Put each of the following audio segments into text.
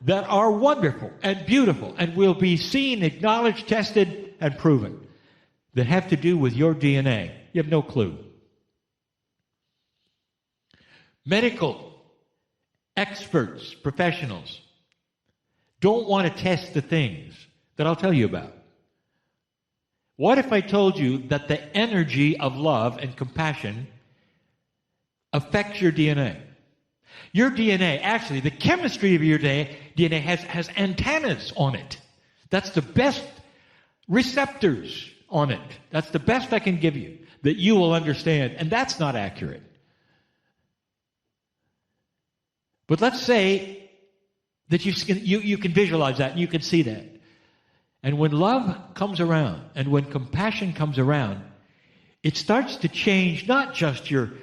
that are wonderful and beautiful and will be seen, acknowledged, tested, and proven that have to do with your DNA. You have no clue. Medical experts, professionals, don't want to test the things that I'll tell you about. What if I told you that the energy of love and compassion affects your DNA? Your DNA, actually, the chemistry of your DNA has antennas on it. That's the best receptors on it. That's the best I can give you that you will understand. And that's not accurate. But let's say that you can visualize that and you can see that. And when love comes around and when compassion comes around, it starts to change not just your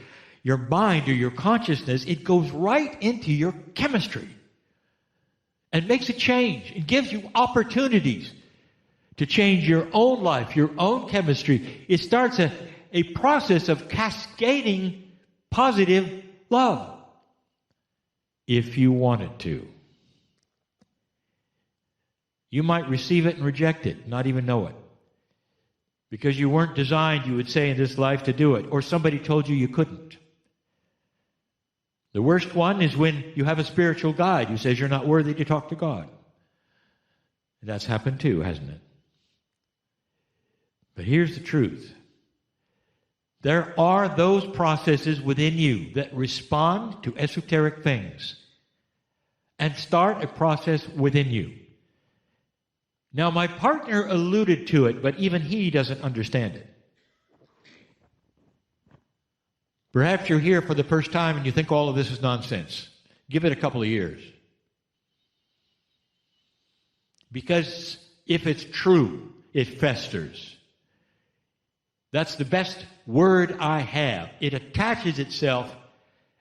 mind or your consciousness, it goes right into your chemistry and makes a change. It gives you opportunities to change your own life, your own chemistry. It starts a process of cascading positive love if you want it to. You might receive it and reject it, not even know it. Because you weren't designed, you would say, in this life to do it. Or somebody told you you couldn't. The worst one is when you have a spiritual guide who says you're not worthy to talk to God. That's happened too, hasn't it? But here's the truth. There are those processes within you that respond to esoteric things and start a process within you. Now, my partner alluded to it, but even he doesn't understand it. Perhaps you're here for the first time and you think all of this is nonsense. Give it a couple of years. Because if it's true, it festers. That's the best word I have. It attaches itself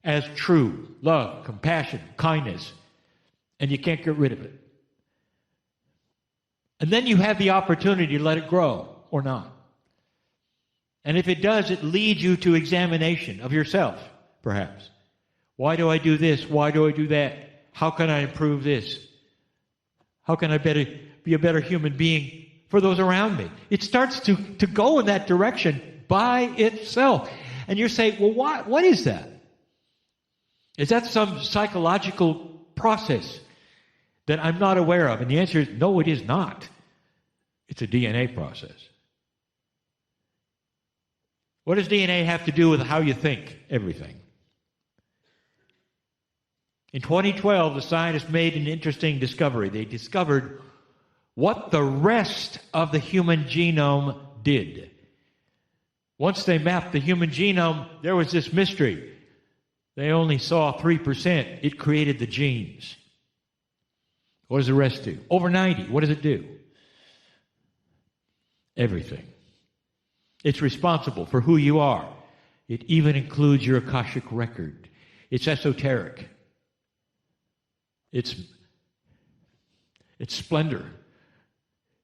as true. Love, compassion, kindness. And you can't get rid of it. And then you have the opportunity to let it grow or not. And if it does, it leads you to examination of yourself, perhaps. Why do I do this? Why do I do that? How can I improve this? How can I be a better human being for those around me? It starts to go in that direction by itself. And you're saying, well, what is that? Is that some psychological process that I'm not aware of? And the answer is, no, it is not. It's a DNA process. What does DNA have to do with how you think? Everything. In 2012, the scientists made an interesting discovery. They discovered what the rest of the human genome did. Once they mapped the human genome, there was this mystery. They only saw 3%. It created the genes. What does the rest do? Over 90. What does it do? Everything. It's responsible for who you are. It even includes your Akashic record. It's esoteric. It's splendor.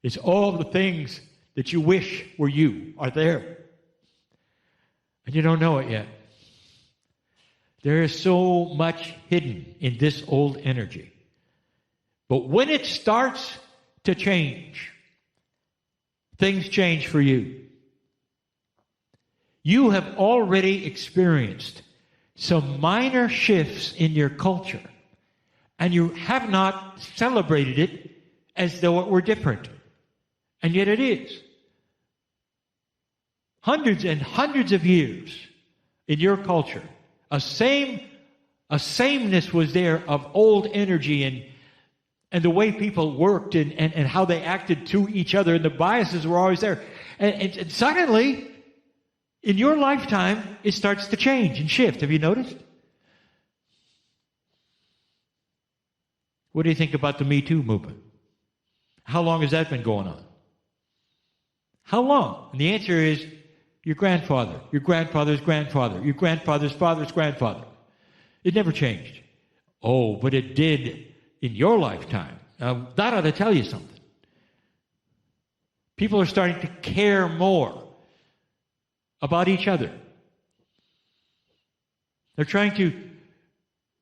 It's all the things that you wish were you are there. And you don't know it yet. There is so much hidden in this old energy. But when it starts to change, things change for you. You have already experienced some minor shifts in your culture, and you have not celebrated it as though it were different. And yet it is. Hundreds and hundreds of years in your culture, a sameness was there of old energy and the way people worked and how they acted to each other, and the biases were always there. And suddenly, in your lifetime, it starts to change and shift. Have you noticed? What do you think about the Me Too movement? How long has that been going on? How long? And the answer is your grandfather, your grandfather's grandfather, your grandfather's father's grandfather. It never changed. Oh, but it did in your lifetime. Now, that ought to tell you something. People are starting to care more about each other. They're trying to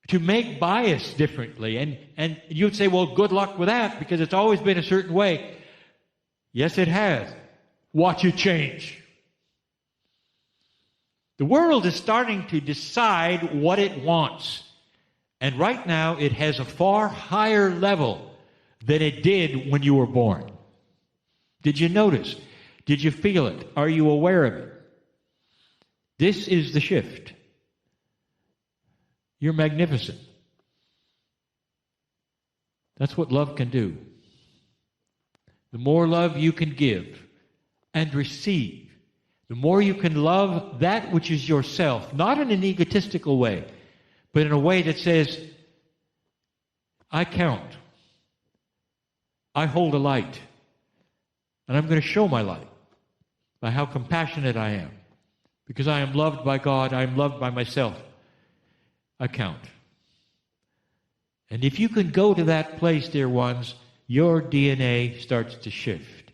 to make bias differently. And you'd say, well, good luck with that because it's always been a certain way. Yes, it has. Watch it change. The world is starting to decide what it wants. And right now, it has a far higher level than it did when you were born. Did you notice? Did you feel it? Are you aware of it? This is the shift. You're magnificent. That's what love can do. The more love you can give and receive, the more you can love that which is yourself, not in an egotistical way, but in a way that says, I count. I hold a light. And I'm going to show my light by how compassionate I am. Because I am loved by God, I am loved by myself. I count. And if you can go to that place, dear ones, your DNA starts to shift.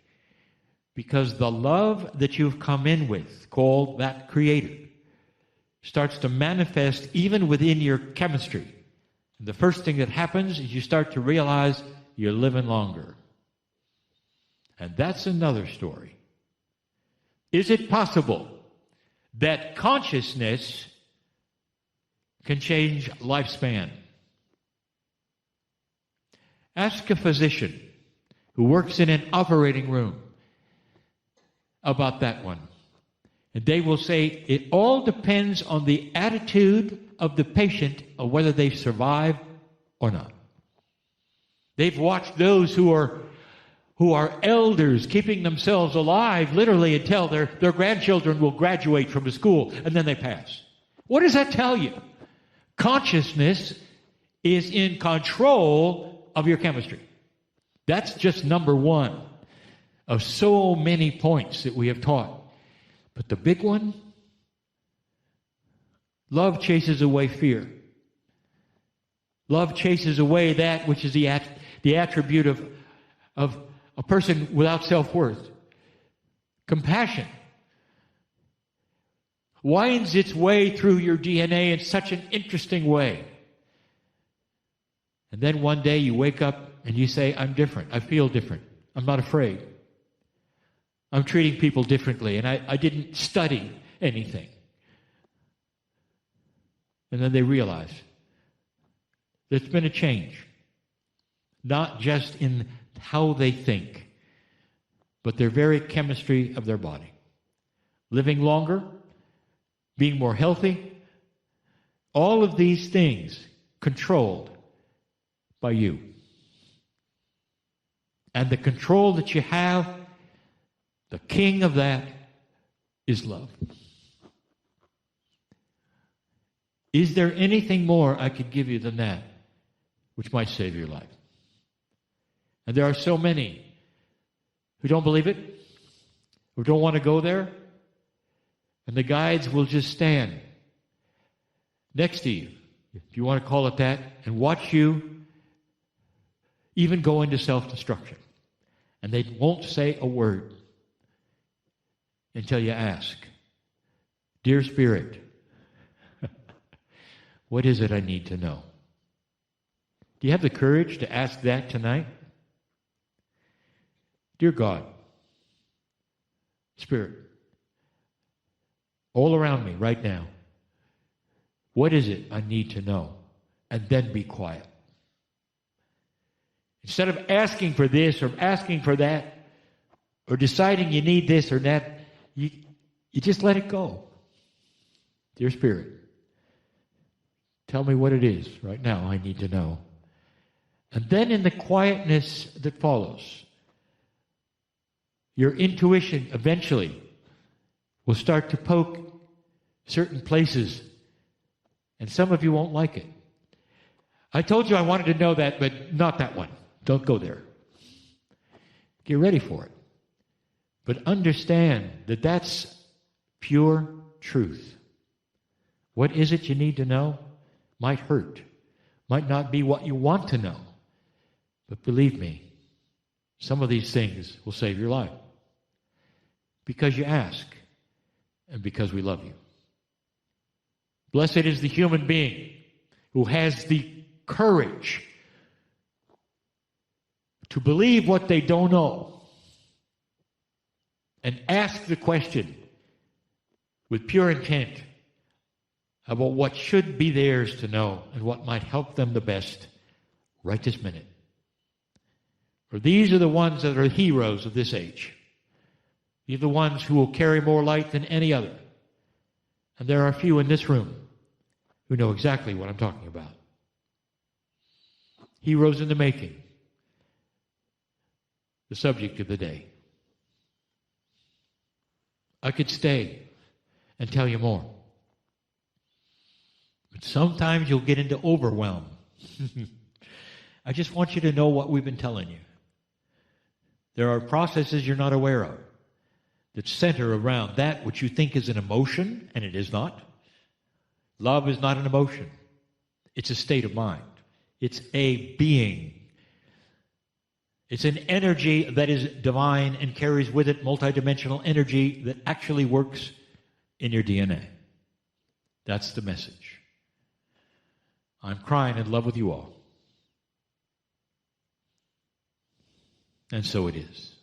Because the love that you've come in with, called that Creator, starts to manifest even within your chemistry. And the first thing that happens is you start to realize you're living longer. And that's another story. Is it possible that consciousness can change lifespan? Ask a physician who works in an operating room about that one. And they will say it all depends on the attitude of the patient of whether they survive or not. They've watched those who are elders keeping themselves alive literally until their grandchildren will graduate from the school and then they pass. What does that tell you? Consciousness is in control of your chemistry. That's just number one of so many points that we have taught. But the big one, love chases away fear. Love chases away that which is the attribute of a person without self-worth. Compassion winds its way through your DNA in such an interesting way. And then one day you wake up and you say, I'm different. I feel different. I'm not afraid. I'm treating people differently, and I didn't study anything. And then they realize there's been a change, not just in how they think, but their very chemistry of their body. Living longer, being more healthy, all of these things controlled by you. And the control that you have, the king of that is love. Is there anything more I could give you than that which might save your life? And there are so many who don't believe it, who don't want to go there, and the guides will just stand next to you, if you want to call it that, and watch you even go into self-destruction. And they won't say a word until you ask, Dear Spirit, what is it I need to know? Do you have the courage to ask that tonight? Dear God, Spirit, all around me right now, what is it I need to know? And then be quiet. Instead of asking for this or asking for that or deciding you need this or that, you just let it go. Dear Spirit, tell me what it is right now I need to know. And then in the quietness that follows, your intuition eventually will start to poke certain places, and some of you won't like it. I told you I wanted to know that, but not that one. Don't go there. Get ready for it. But understand that that's pure truth. What is it you need to know? Might hurt. Might not be what you want to know. But believe me, some of these things will save your life. Because you ask, and because we love you. Blessed is the human being who has the courage to believe what they don't know and ask the question with pure intent about what should be theirs to know and what might help them the best right this minute. For these are the ones that are heroes of this age. These are the ones who will carry more light than any other. And there are a few in this room who know exactly what I'm talking about. Heroes in the making. The subject of the day. I could stay and tell you more. But sometimes you'll get into overwhelm. I just want you to know what we've been telling you. There are processes you're not aware of that center around that which you think is an emotion, and it is not. Love is not an emotion. It's a state of mind. It's a being. It's an energy that is divine and carries with it multidimensional energy that actually works in your DNA. That's the message. I'm crying in love with you all. And so it is.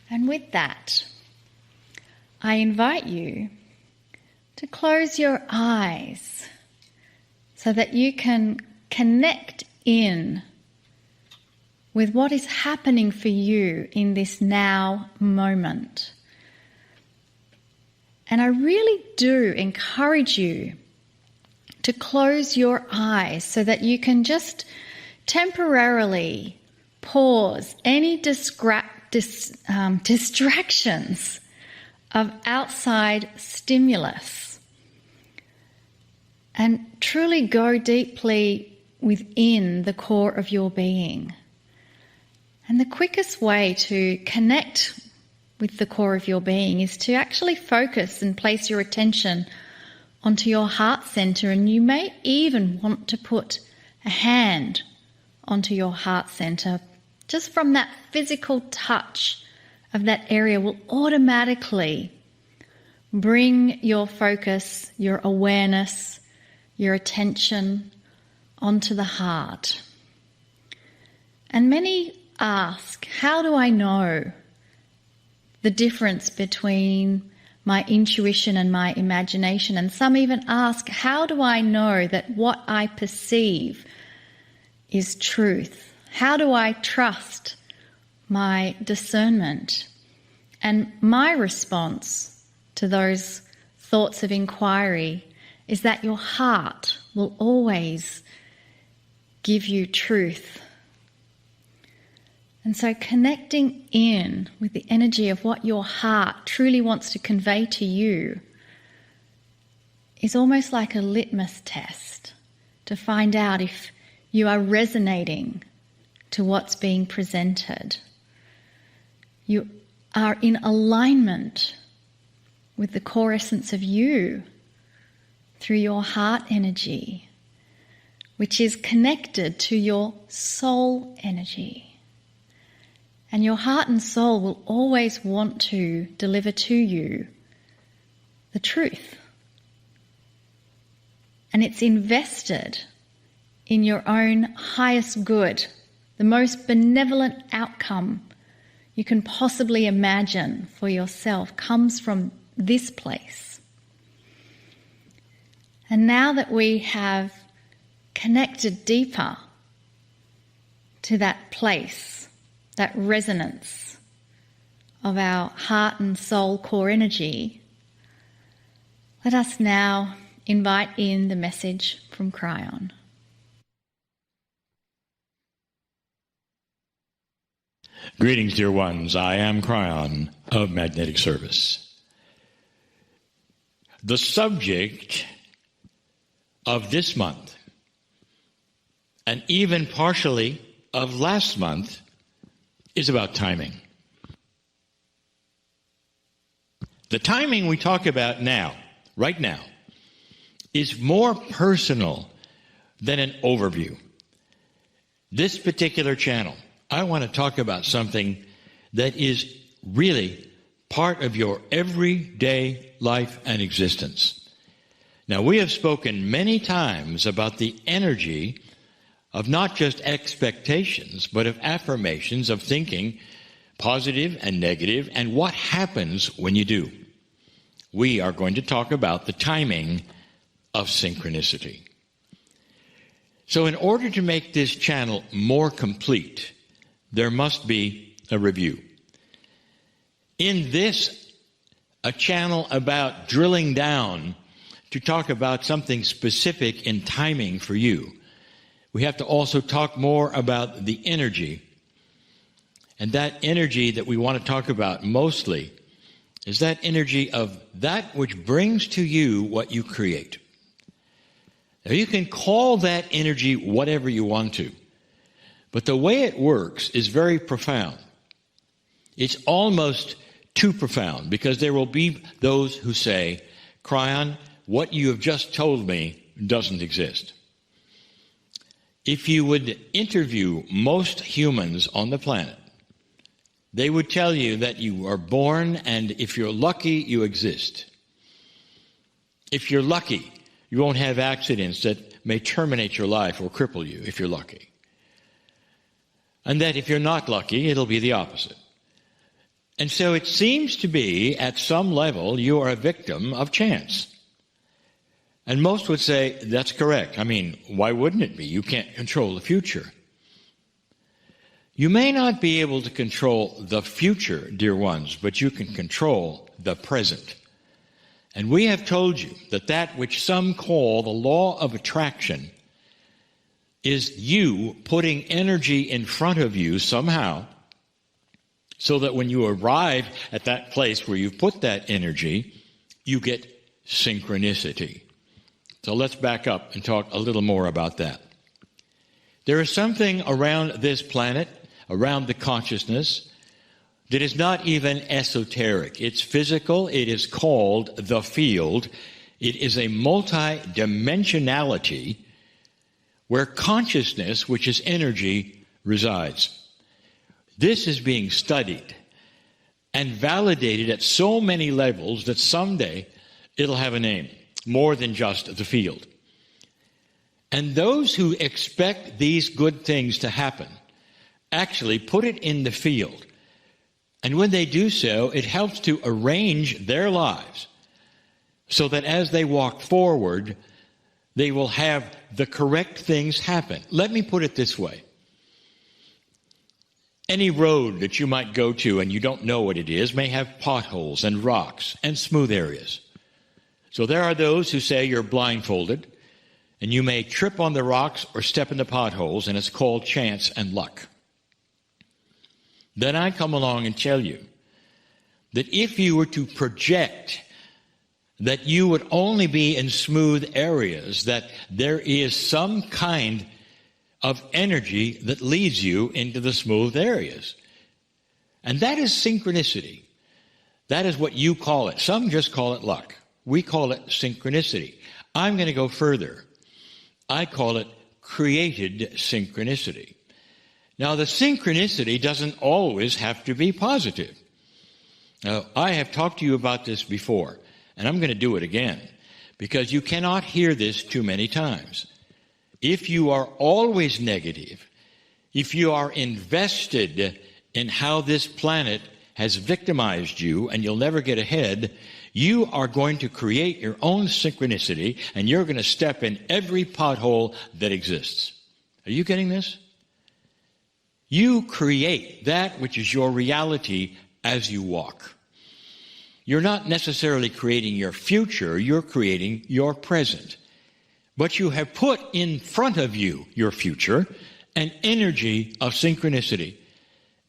And with that, I invite you to close your eyes so that you can connect in with what is happening for you in this now moment. And I really do encourage you to close your eyes so that you can just temporarily pause any distractions of outside stimulus and truly go deeply within the core of your being. And the quickest way to connect with the core of your being is to actually focus and place your attention onto your heart center, and you may even want to put a hand onto your heart center. Just from that physical touch of that area will automatically bring your focus, your awareness, your attention onto the heart. And many ask, how do I know the difference between my intuition and my imagination? And some even ask, how do I know that what I perceive is truth? How do I trust my discernment? And my response to those thoughts of inquiry is that your heart will always give you truth. And so connecting in with the energy of what your heart truly wants to convey to you is almost like a litmus test to find out if you are resonating to what's being presented. You are in alignment with the core essence of you through your heart energy, which is connected to your soul energy. And your heart and soul will always want to deliver to you the truth. And it's invested in your own highest good, the most benevolent outcome you can possibly imagine for yourself comes from this place. And now that we have connected deeper to that place, that resonance of our heart and soul core energy, let us now invite in the message from Kryon. Greetings, dear ones. I am Kryon of Magnetic Service. The subject of this month, and even partially of last month, is about timing. The timing we talk about now, right now, is more personal than an overview. This particular channel, I want to talk about something that is really part of your everyday life and existence. Now, we have spoken many times about the energy of not just expectations, but of affirmations, of thinking, positive and negative, and what happens when you do. We are going to talk about the timing of synchronicity. So in order to make this channel more complete, there must be a review. In this, a channel about drilling down to talk about something specific in timing for you, we have to also talk more about the energy. And that energy that we want to talk about mostly is that energy of that which brings to you what you create. Now, you can call that energy whatever you want to, but the way it works is very profound. It's almost too profound, because there will be those who say, Kryon, what you have just told me doesn't exist. If you would interview most humans on the planet, they would tell you that you are born, and if you're lucky, you exist. If you're lucky, you won't have accidents that may terminate your life or cripple you, if you're lucky. And that if you're not lucky, it'll be the opposite. And so it seems to be, at some level, you are a victim of chance. And most would say, that's correct. I mean, why wouldn't it be? You can't control the future. You may not be able to control the future, dear ones, but you can control the present. And we have told you that that which some call the law of attraction is you putting energy in front of you somehow, so that when you arrive at that place where you've put that energy, you get synchronicity. So let's back up and talk a little more about that. There is something around this planet, around the consciousness, that is not even esoteric. It's physical. It is called the field. It is a multi-dimensionality where consciousness, which is energy, resides. This is being studied and validated at so many levels that someday it'll have a name, more than just the field. And those who expect these good things to happen actually put it in the field. And when they do so, it helps to arrange their lives so that as they walk forward, they will have the correct things happen. Let me put it this way. Any road that you might go to and you don't know what it is may have potholes and rocks and smooth areas. So there are those who say you're blindfolded and you may trip on the rocks or step in the potholes, and it's called chance and luck. Then I come along and tell you that if you were to project that you would only be in smooth areas, that there is some kind of energy that leads you into the smooth areas. And that is synchronicity. That is what you call it. Some just call it luck. We call it synchronicity. I'm going to go further. I call it created synchronicity. Now, the synchronicity doesn't always have to be positive. Now, I have talked to you about this before, and I'm going to do it again, because you cannot hear this too many times. If you are always negative, if you are invested in how this planet has victimized you and you'll never get ahead, you are going to create your own synchronicity and you're going to step in every pothole that exists. Are you getting this? You create that which is your reality as you walk. You're not necessarily creating your future, you're creating your present. But you have put in front of you your future, an energy of synchronicity.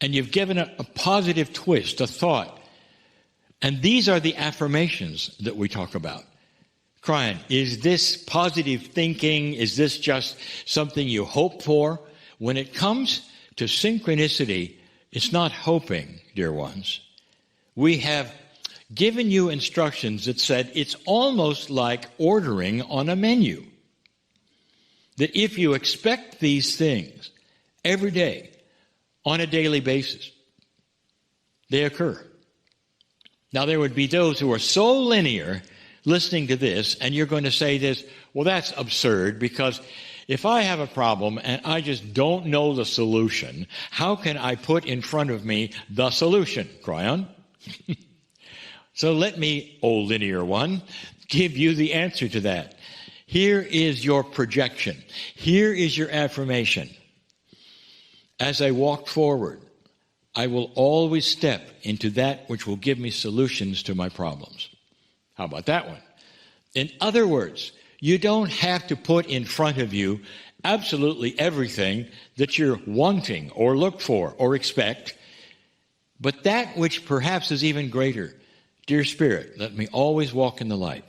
And you've given a positive twist, a thought. And these are the affirmations that we talk about. Kryon, is this positive thinking? Is this just something you hope for? When it comes to synchronicity, it's not hoping, dear ones. We have given you instructions that said it's almost like ordering on a menu. That if you expect these things every day, on a daily basis, they occur. Now, there would be those who are so linear listening to this, and you're going to say this, well, that's absurd, because if I have a problem and I just don't know the solution, how can I put in front of me the solution, Kryon? So let me, oh linear one, give you the answer to that. Here is your projection. Here is your affirmation. As I walk forward, I will always step into that which will give me solutions to my problems. How about that one? In other words, you don't have to put in front of you absolutely everything that you're wanting or look for or expect, but that which perhaps is even greater. Dear Spirit, let me always walk in the light.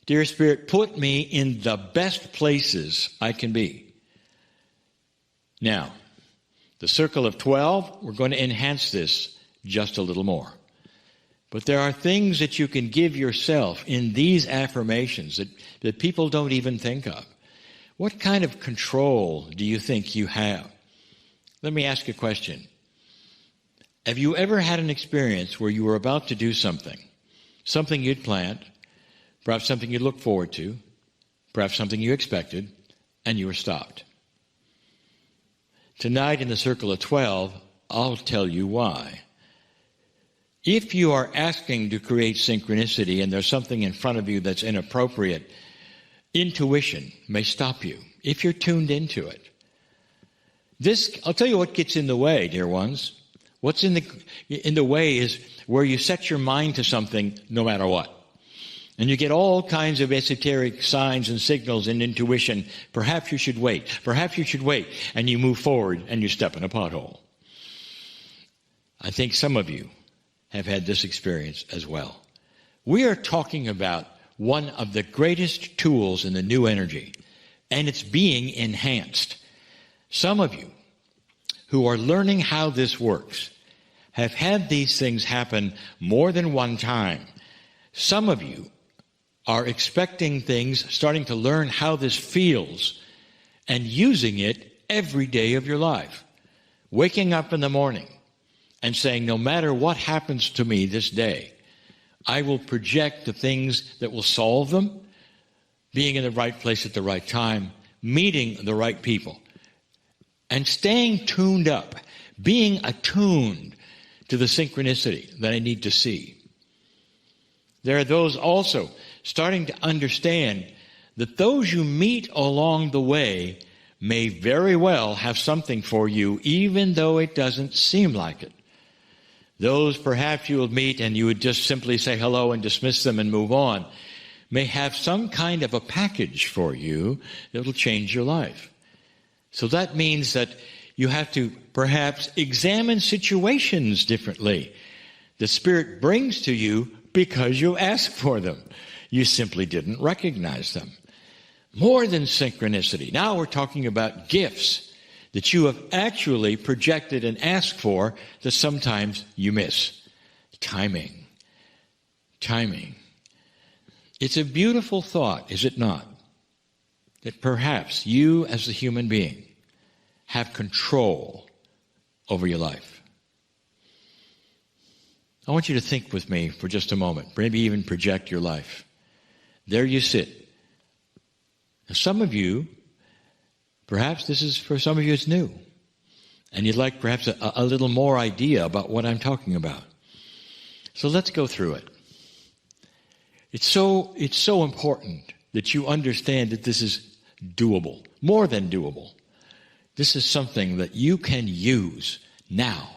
Dear Spirit, put me in the best places I can be. Now, the circle of 12, we're going to enhance this just a little more. But there are things that you can give yourself in these affirmations that people don't even think of. What kind of control do you think you have? Let me ask you a question. Have you ever had an experience where you were about to do something you'd planned, perhaps something you looked forward to, perhaps something you expected, and you were stopped? Tonight in the circle of 12, I'll tell you why. If you are asking to create synchronicity and there's something in front of you that's inappropriate, intuition may stop you if you're tuned into it. I'll tell you what gets in the way, dear ones. What's in the way is where you set your mind to something no matter what. And you get all kinds of esoteric signs and signals and intuition. Perhaps you should wait. Perhaps you should wait. And you move forward and you step in a pothole. I think some of you have had this experience as well. We are talking about one of the greatest tools in the new energy, and it's being enhanced. Some of you who are learning how this works have had these things happen more than one time. Some of you are expecting things, starting to learn how this feels, and using it every day of your life. Waking up in the morning and saying, no matter what happens to me this day, I will project the things that will solve them, being in the right place at the right time, meeting the right people, and staying tuned up, being attuned to the synchronicity that I need to see. There are those also starting to understand that those you meet along the way may very well have something for you, even though it doesn't seem like it. Those perhaps you will meet and you would just simply say hello and dismiss them and move on, may have some kind of a package for you that will change your life. So that means that you have to perhaps examine situations differently. The Spirit brings to you because you ask for them. You simply didn't recognize them. More than synchronicity. Now we're talking about gifts that you have actually projected and asked for that sometimes you miss. Timing. Timing. It's a beautiful thought, is it not? That perhaps you as a human being have control over your life. I want you to think with me for just a moment, maybe even project your life. There you sit. Now, some of you, perhaps for some of you it's new, and you'd like perhaps a little more idea about what I'm talking about. So let's go through it. It's so important that you understand that this is doable, more than doable. This is something that you can use now,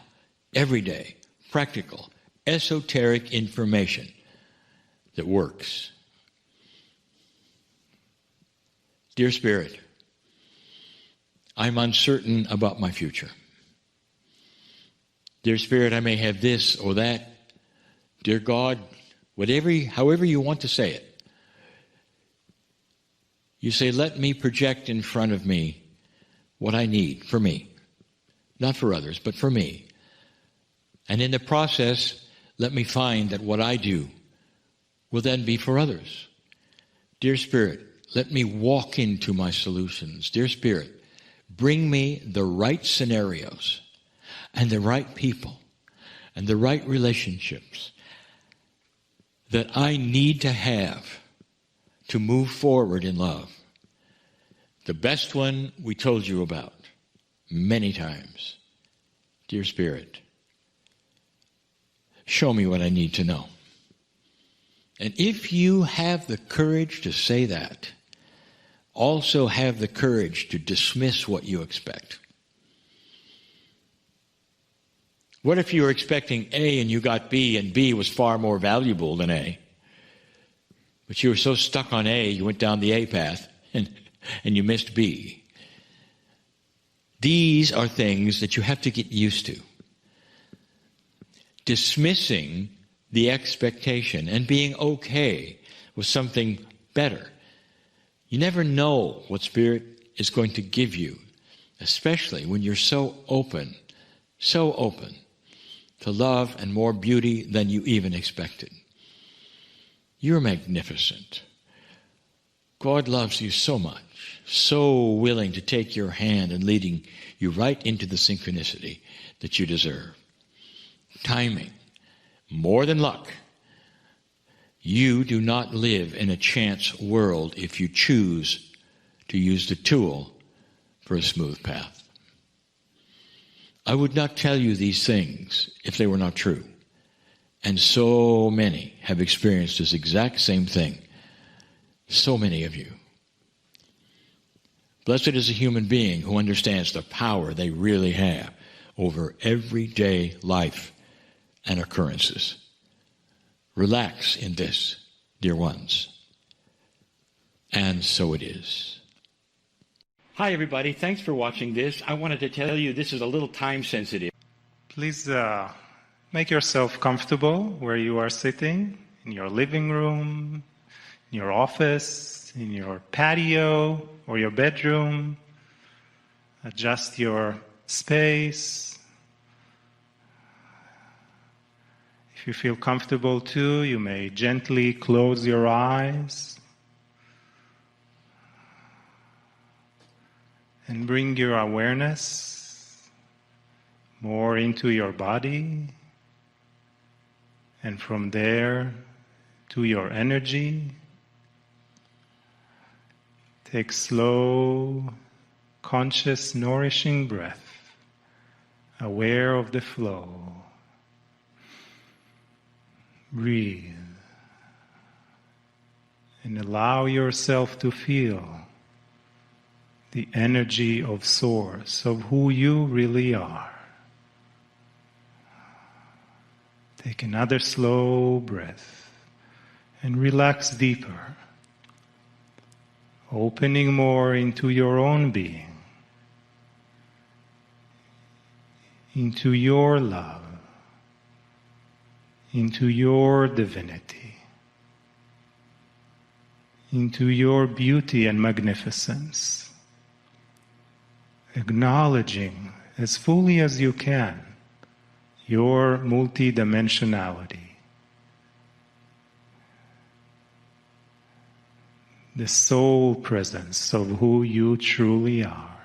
every day, practical, esoteric information that works. Dear Spirit, I'm uncertain about my future. Dear Spirit, I may have this or that. Dear God, however you want to say it. You say, let me project in front of me what I need for me. Not for others, but for me. And in the process, let me find that what I do will then be for others. Dear Spirit, let me walk into my solutions. Dear Spirit, bring me the right scenarios and the right people and the right relationships that I need to have to move forward in love. The best one we told you about many times. Dear Spirit, show me what I need to know. And if you have the courage to say that, also have the courage to dismiss what you expect. What if you were expecting A and you got B, and B was far more valuable than A? But you were so stuck on A, you went down the A path, and you missed B. These are things that you have to get used to. Dismissing the expectation and being okay with something better. You never know what Spirit is going to give you, especially when you're so open to love and more beauty than you even expected. You're magnificent. God loves you so much, so willing to take your hand and leading you right into the synchronicity that you deserve. Timing, more than luck. You do not live in a chance world if you choose to use the tool for a smooth path. I would not tell you these things if they were not true. And so many have experienced this exact same thing. So many of you. Blessed is a human being who understands the power they really have over everyday life and occurrences. Relax in this, dear ones. And so it is. Hi, everybody. Thanks for watching this. I wanted to tell you this is a little time sensitive. Please make yourself comfortable where you are sitting, in your living room, in your office, in your patio or your bedroom. Adjust your space. If you feel comfortable too, you may gently close your eyes and bring your awareness more into your body, and from there to your energy. Take slow, conscious, nourishing breath, aware of the flow. Breathe and allow yourself to feel the energy of Source, of who you really are. Take another slow breath and relax deeper, opening more into your own being, into your love, into your divinity, into your beauty and magnificence, acknowledging as fully as you can your multidimensionality, the soul presence of who you truly are.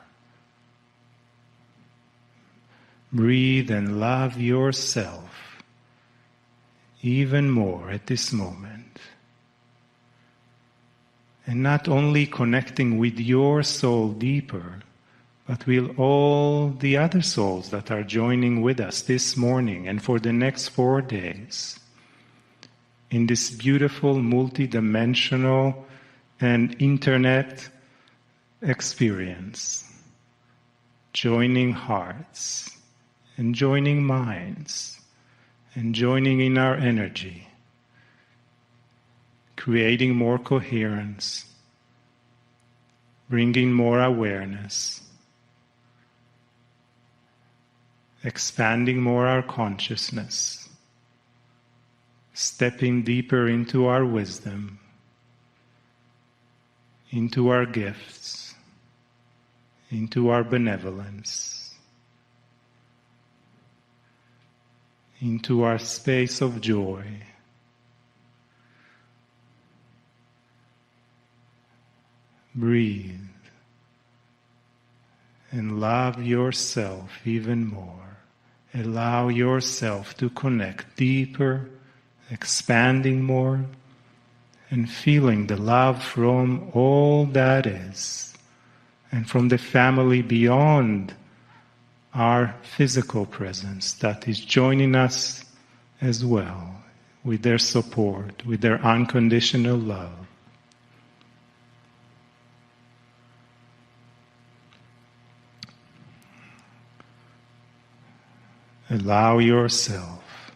Breathe and love yourself even more at this moment. And not only connecting with your soul deeper, but with all the other souls that are joining with us this morning and for the next 4 days in this beautiful multidimensional and internet experience, joining hearts and joining minds and joining in our energy, creating more coherence, bringing more awareness, expanding more our consciousness, stepping deeper into our wisdom, into our gifts, into our benevolence, into our space of joy. Breathe and love yourself even more. Allow yourself to connect deeper, expanding more, and feeling the love from all that is, and from the family beyond our physical presence that is joining us as well, with their support, with their unconditional love. Allow yourself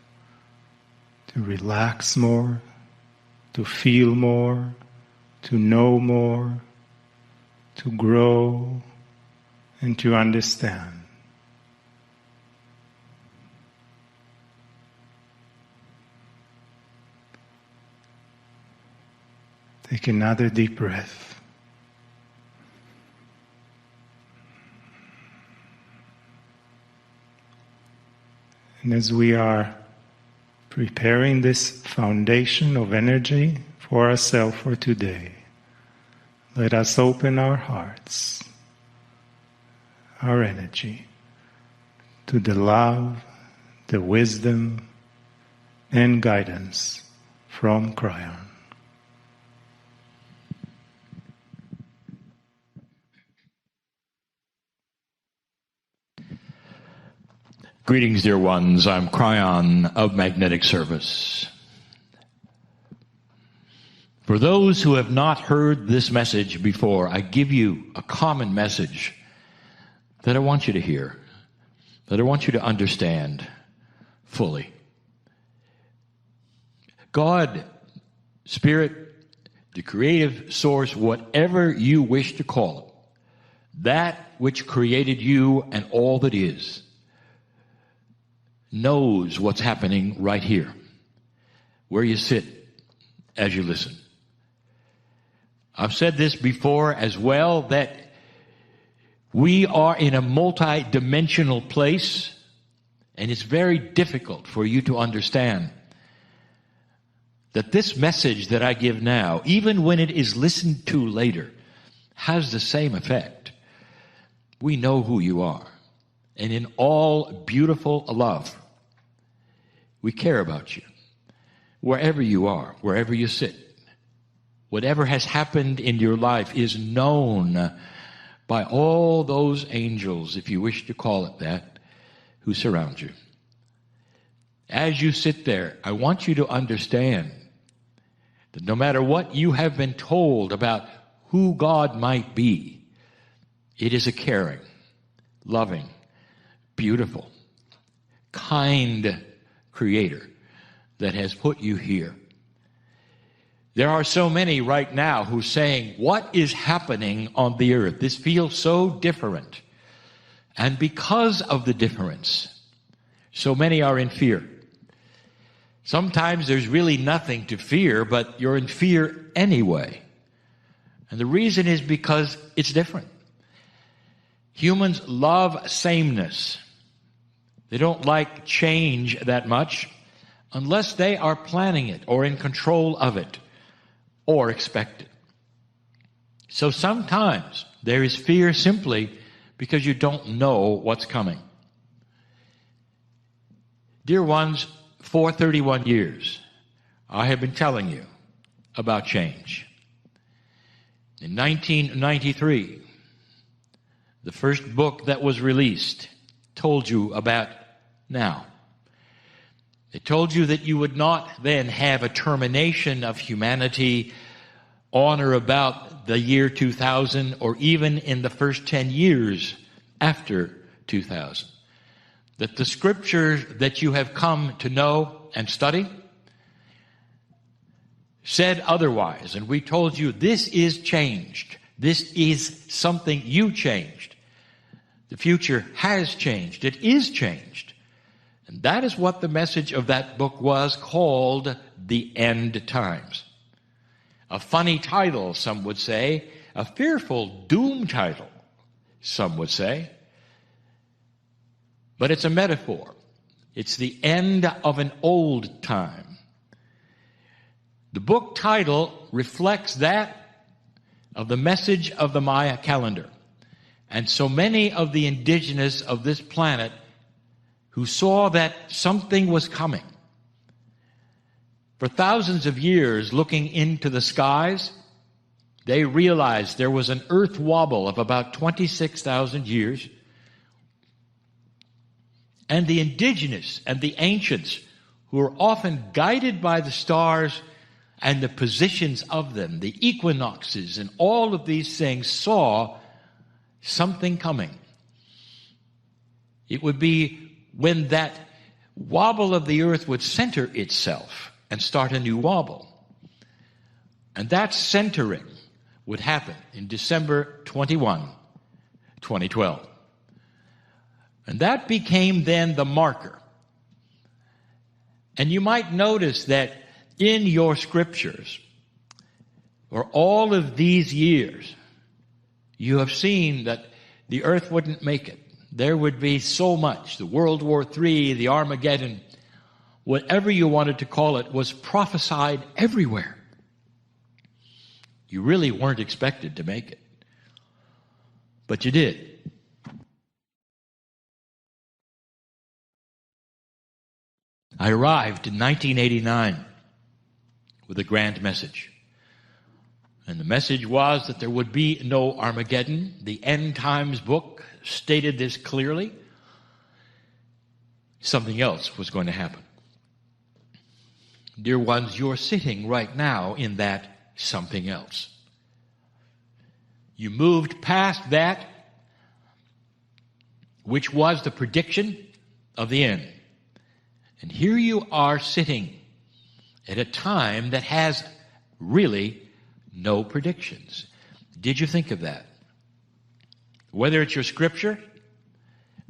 to relax more, to feel more, to know more, to grow, and to understand. Take another deep breath. And as we are preparing this foundation of energy for ourselves for today, let us open our hearts, our energy, to the love, the wisdom, and guidance from Kryon. Greetings, dear ones. I'm Kryon of Magnetic Service. For those who have not heard this message before, I give you a common message that I want you to hear, that I want you to understand fully. God, Spirit, the creative source, whatever you wish to call it, that which created you and all that is, knows what's happening right here, where you sit as you listen. I've said this before as well, that we are in a multi-dimensional place, and it's very difficult for you to understand that this message that I give now, even when it is listened to later, has the same effect. We know who you are, and in all beautiful love, we care about you. Wherever you are, wherever you sit, whatever has happened in your life is known by all those angels, if you wish to call it that, who surround you. As you sit there, I want you to understand that no matter what you have been told about who God might be, it is a caring, loving, beautiful, kind Creator that has put you here. There are so many right now who are saying, what is happening on the earth? This feels so different. And because of the difference, so many are in fear. Sometimes there's really nothing to fear, but you're in fear anyway. And the reason is because it's different. Humans love sameness. They don't like change that much unless they are planning it or in control of it or expect it. So sometimes there is fear simply because you don't know what's coming. Dear ones, for 31 years, I have been telling you about change. In 1993, the first book that was released told you about now. It told you that you would not then have a termination of humanity on or about the year 2000 or even in the first 10 years after 2000. That the scriptures that you have come to know and study said otherwise. And we told you this is changed. This is something you changed. The future has changed. It is changed. And that is what the message of that book was, called The End Times. A funny title, some would say. A fearful doom title, some would say. But it's a metaphor. It's the end of an old time. The book title reflects that of the message of the Maya calendar. And so many of the indigenous of this planet who saw that something was coming, for thousands of years looking into the skies, they realized there was an earth wobble of about 26,000 years. And the indigenous and the ancients, who were often guided by the stars and the positions of them, the equinoxes and all of these things, saw something coming. It would be when that wobble of the earth would center itself and start a new wobble. And that centering would happen in December 21, 2012. And that became then the marker. And you might notice that in your scriptures, for all of these years, you have seen that the earth wouldn't make it. There would be so much. The World War III, the Armageddon, whatever you wanted to call it, was prophesied everywhere. You really weren't expected to make it. But you did. I arrived in 1989 with a grand message. And the message was that there would be no Armageddon. The End Times book stated this clearly. something else was going to happen. Dear ones, you're sitting right now in that something else. You moved past that which was the prediction of the end. And here you are sitting at a time that has really no predictions. Did you think of that? Whether it's your scripture,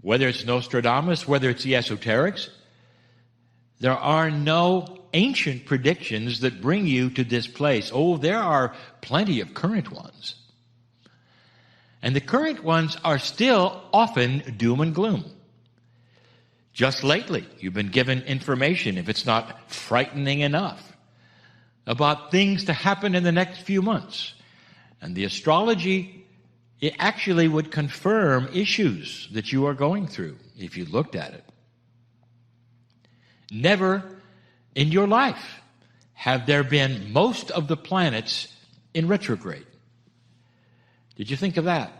whether it's Nostradamus, whether it's the esoterics, there are no ancient predictions that bring you to this place. Oh, there are plenty of current ones. And the current ones are still often doom and gloom. Just lately, you've been given information, if it's not frightening enough, about things to happen in the next few months. And the astrology, it actually would confirm issues that you are going through if you looked at it. Never in your life have there been most of the planets in retrograde. Did you think of that?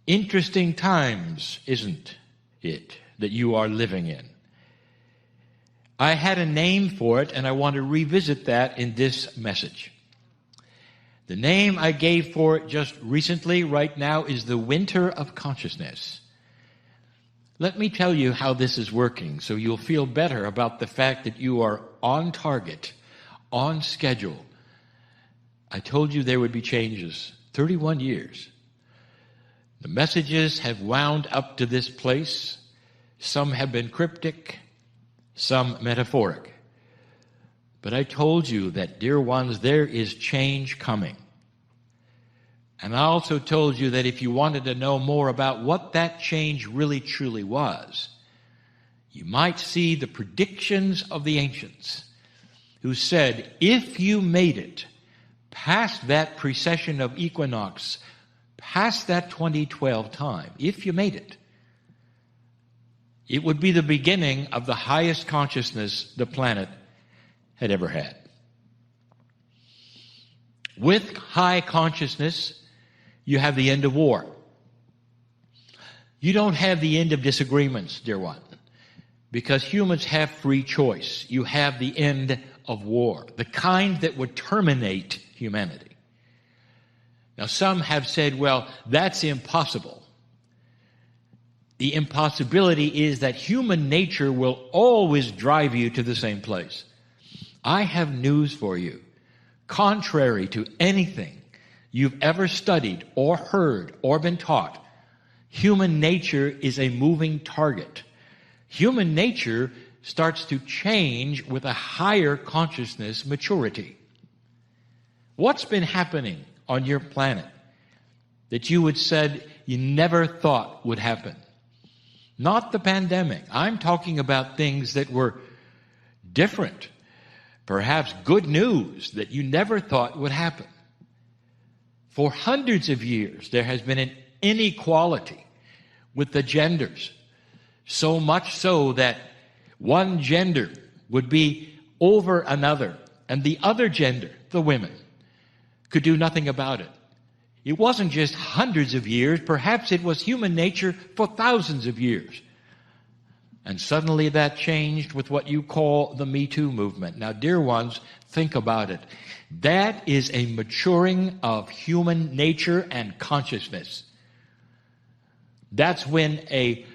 Interesting times, isn't it, that you are living in? I had a name for it, and I want to revisit that in this message. The name I gave for it just recently, right now, is the winter of consciousness. Let me tell you how this is working so you'll feel better about the fact that you are on target, on schedule. I told you there would be changes. 31 years. The messages have wound up to this place. Some have been cryptic, some metaphoric. But I told you that, dear ones, there is change coming. And I also told you that if you wanted to know more about what that change really truly was, you might see the predictions of the ancients who said, if you made it past that precession of equinox, past that 2012 time, if you made it, it would be the beginning of the highest consciousness the planet had ever had. With high consciousness, you have the end of war. You don't have the end of disagreements, dear one, because humans have free choice. You have the end of war, the kind that would terminate humanity. Now, some have said, well, that's impossible. The impossibility is that human nature will always drive you to the same place. I have news for you. Contrary to anything you've ever studied or heard or been taught, human nature is a moving target. Human nature starts to change with a higher consciousness maturity. What's been happening on your planet that you would said you never thought would happen? Not the pandemic. I'm talking about things that were different. Perhaps good news that you never thought would happen. For hundreds of years, there has been an inequality with the genders. So much so that one gender would be over another, and the other gender, the women, could do nothing about it. It wasn't just hundreds of years, perhaps it was human nature for thousands of years. And suddenly that changed with what you call the Me Too movement. Now, dear ones, think about it. That is a maturing of human nature and consciousness. That's when a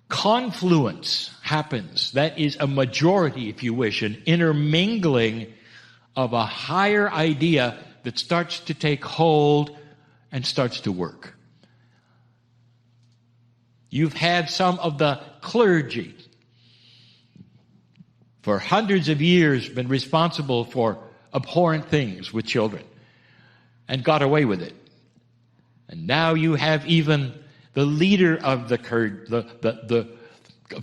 confluence happens. That is a majority, if you wish, an intermingling of a higher idea that starts to take hold and starts to work. You've had some of the clergy for hundreds of years been responsible for abhorrent things with children and got away with it. And now you have even the leader of the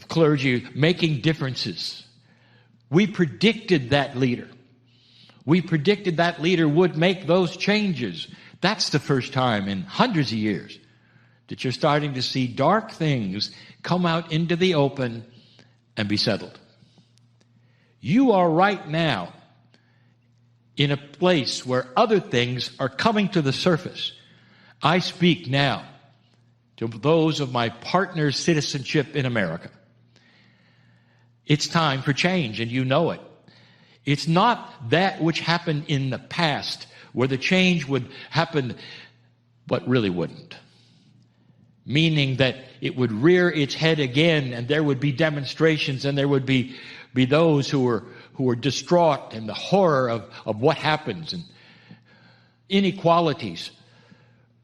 clergy making differences. We predicted that leader. We predicted that leader would make those changes. That's the first time in hundreds of years that you're starting to see dark things come out into the open and be settled. You are right now in a place where other things are coming to the surface. I speak now to those of my partner's citizenship in America. It's time for change, and you know it. It's not that which happened in the past where the change would happen but really wouldn't. Meaning that it would rear its head again, and there would be demonstrations, and there would be those who were distraught in the horror of what happens, and inequalities.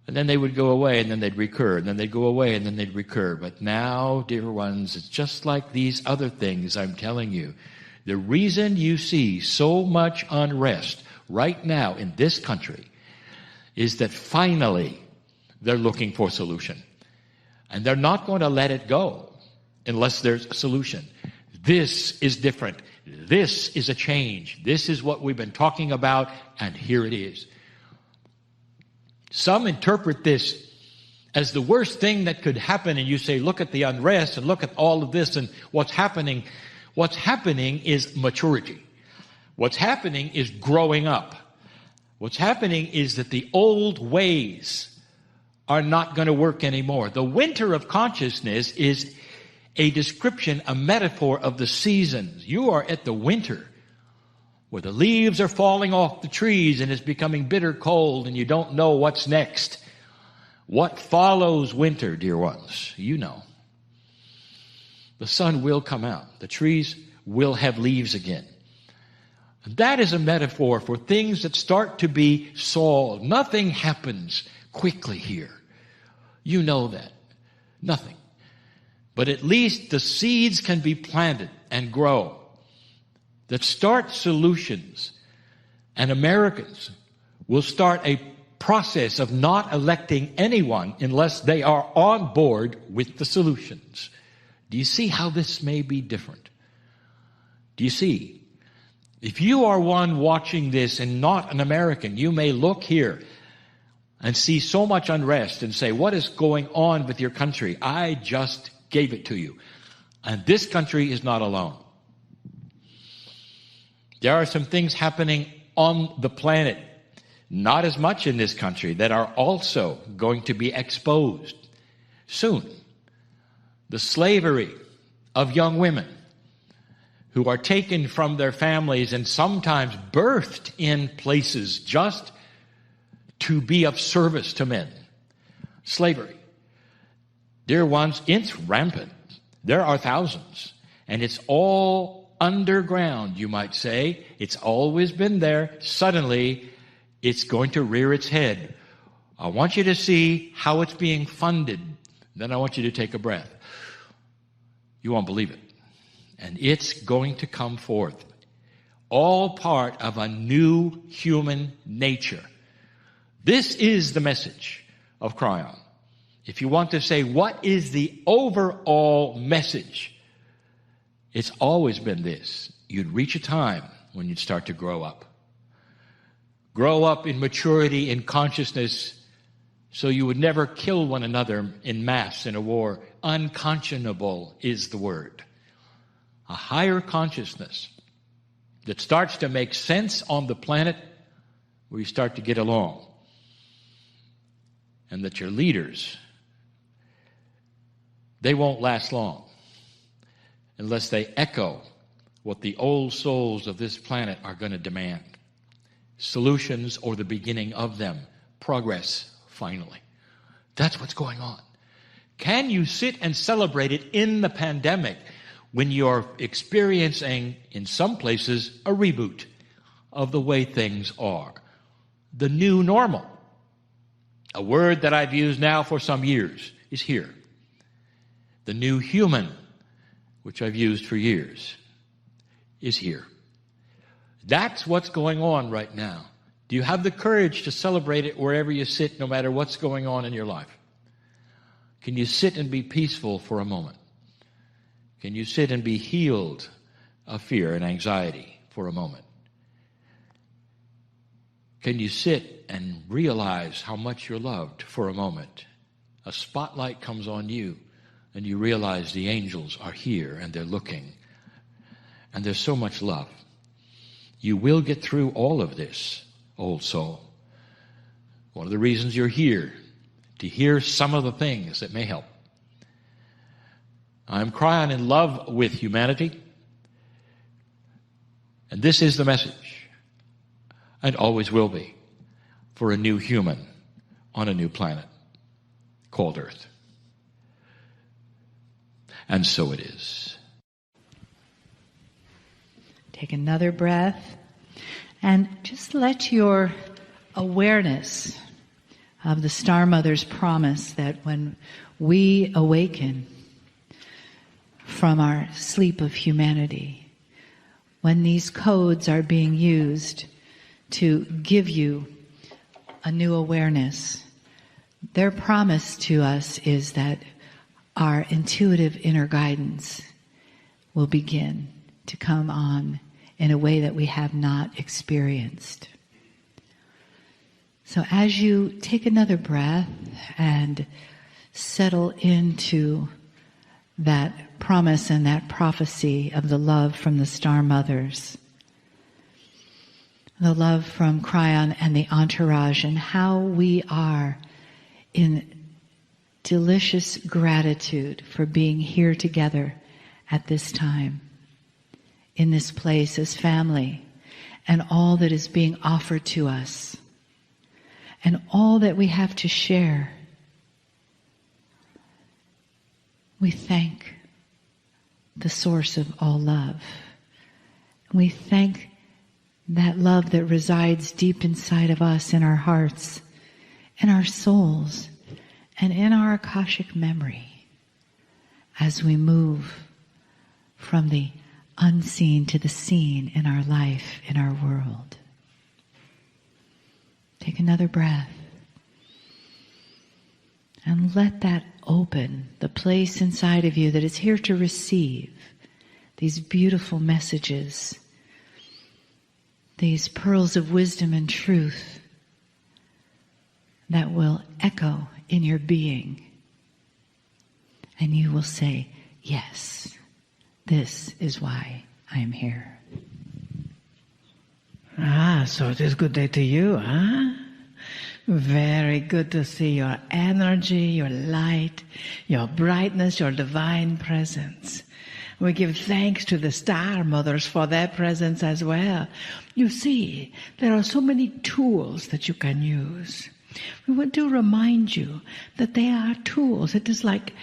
And then they would go away, and then they'd recur, and then they'd go away, and then they'd recur. But now, dear ones, it's just like these other things I'm telling you. The reason you see so much unrest right now in this country is that finally they're looking for a solution. And they're not going to let it go unless there's a solution. This is different. This is a change. This is what we've been talking about, and here it is. Some interpret this as the worst thing that could happen, and you say, look at the unrest and look at all of this and what's happening. What's happening is maturity. What's happening is growing up. What's happening is that the old ways are not going to work anymore. The winter of consciousness is a description, a metaphor of the seasons. You are at the winter where the leaves are falling off the trees and it's becoming bitter cold and you don't know what's next. What follows winter, dear ones? You know. The sun will come out. The trees will have leaves again. That is a metaphor for things that start to be solved. Nothing happens quickly here. You know that. Nothing. But at least the seeds can be planted and grow that start solutions. And Americans will start a process of not electing anyone unless they are on board with the solutions. Do you see how this may be different? Do you see? If you are one watching this and not an American, you may look here and see so much unrest and say, what is going on with your country? I just gave it to you. And this country is not alone. There are some things happening on the planet, not as much in this country, that are also going to be exposed soon. The slavery of young women who are taken from their families and sometimes birthed in places just to be of service to men. Slavery. Dear ones, it's rampant. There are thousands. And it's all underground, you might say. It's always been there. Suddenly, it's going to rear its head. I want you to see how it's being funded. Then I want you to take a breath. You won't believe it. And it's going to come forth. All part of a new human nature. This is the message of Kryon. If you want to say, what is the overall message? It's always been this. You'd reach a time when you'd start to grow up. Grow up in maturity, in consciousness, so you would never kill one another in mass in a war. Unconscionable is the word. A higher consciousness that starts to make sense on the planet where you start to get along. And that your leaders, they won't last long unless they echo what the old souls of this planet are going to demand. Solutions or the beginning of them. Progress, finally. That's what's going on. Can you sit and celebrate it in the pandemic when you're experiencing, in some places, a reboot of the way things are? The new normal. A word that I've used now for some years is here. The new human, which I've used for years, is here. That's what's going on right now. Do you have the courage to celebrate it wherever you sit, no matter what's going on in your life? Can you sit and be peaceful for a moment? Can you sit and be healed of fear and anxiety for a moment? Can you sit and realize how much you're loved for a moment? A spotlight comes on you, and you realize the angels are here, and they're looking. And there's so much love. You will get through all of this, old soul. One of the reasons you're here, to hear some of the things that may help. I'm Kryon in love with humanity. And this is the message, and always will be, for a new human on a new planet called Earth. And so it is. Take another breath and just let your awareness of the Star Mother's promise that when we awaken from our sleep of humanity, when these codes are being used to give you a new awareness, their promise to us is that our intuitive inner guidance will begin to come on in a way that we have not experienced. So as you take another breath and settle into that promise and that prophecy of the love from the Star Mothers, the love from Kryon and the entourage, and how we are in delicious gratitude for being here together at this time, in this place as family, and all that is being offered to us, and all that we have to share. We thank the source of all love. We thank that love that resides deep inside of us, in our hearts, in our souls, and in our Akashic memory as we move from the unseen to the seen in our life, in our world. Take another breath and let that open the place inside of you that is here to receive these beautiful messages, these pearls of wisdom and truth that will echo in your being. And you will say, yes, this is why I am here. So it is good day to you, huh? Very good to see your energy, your light, your brightness, your divine presence. We give thanks to the Star Mothers for their presence as well. You see, there are so many tools that you can use. We want to remind you that they are tools. It is like,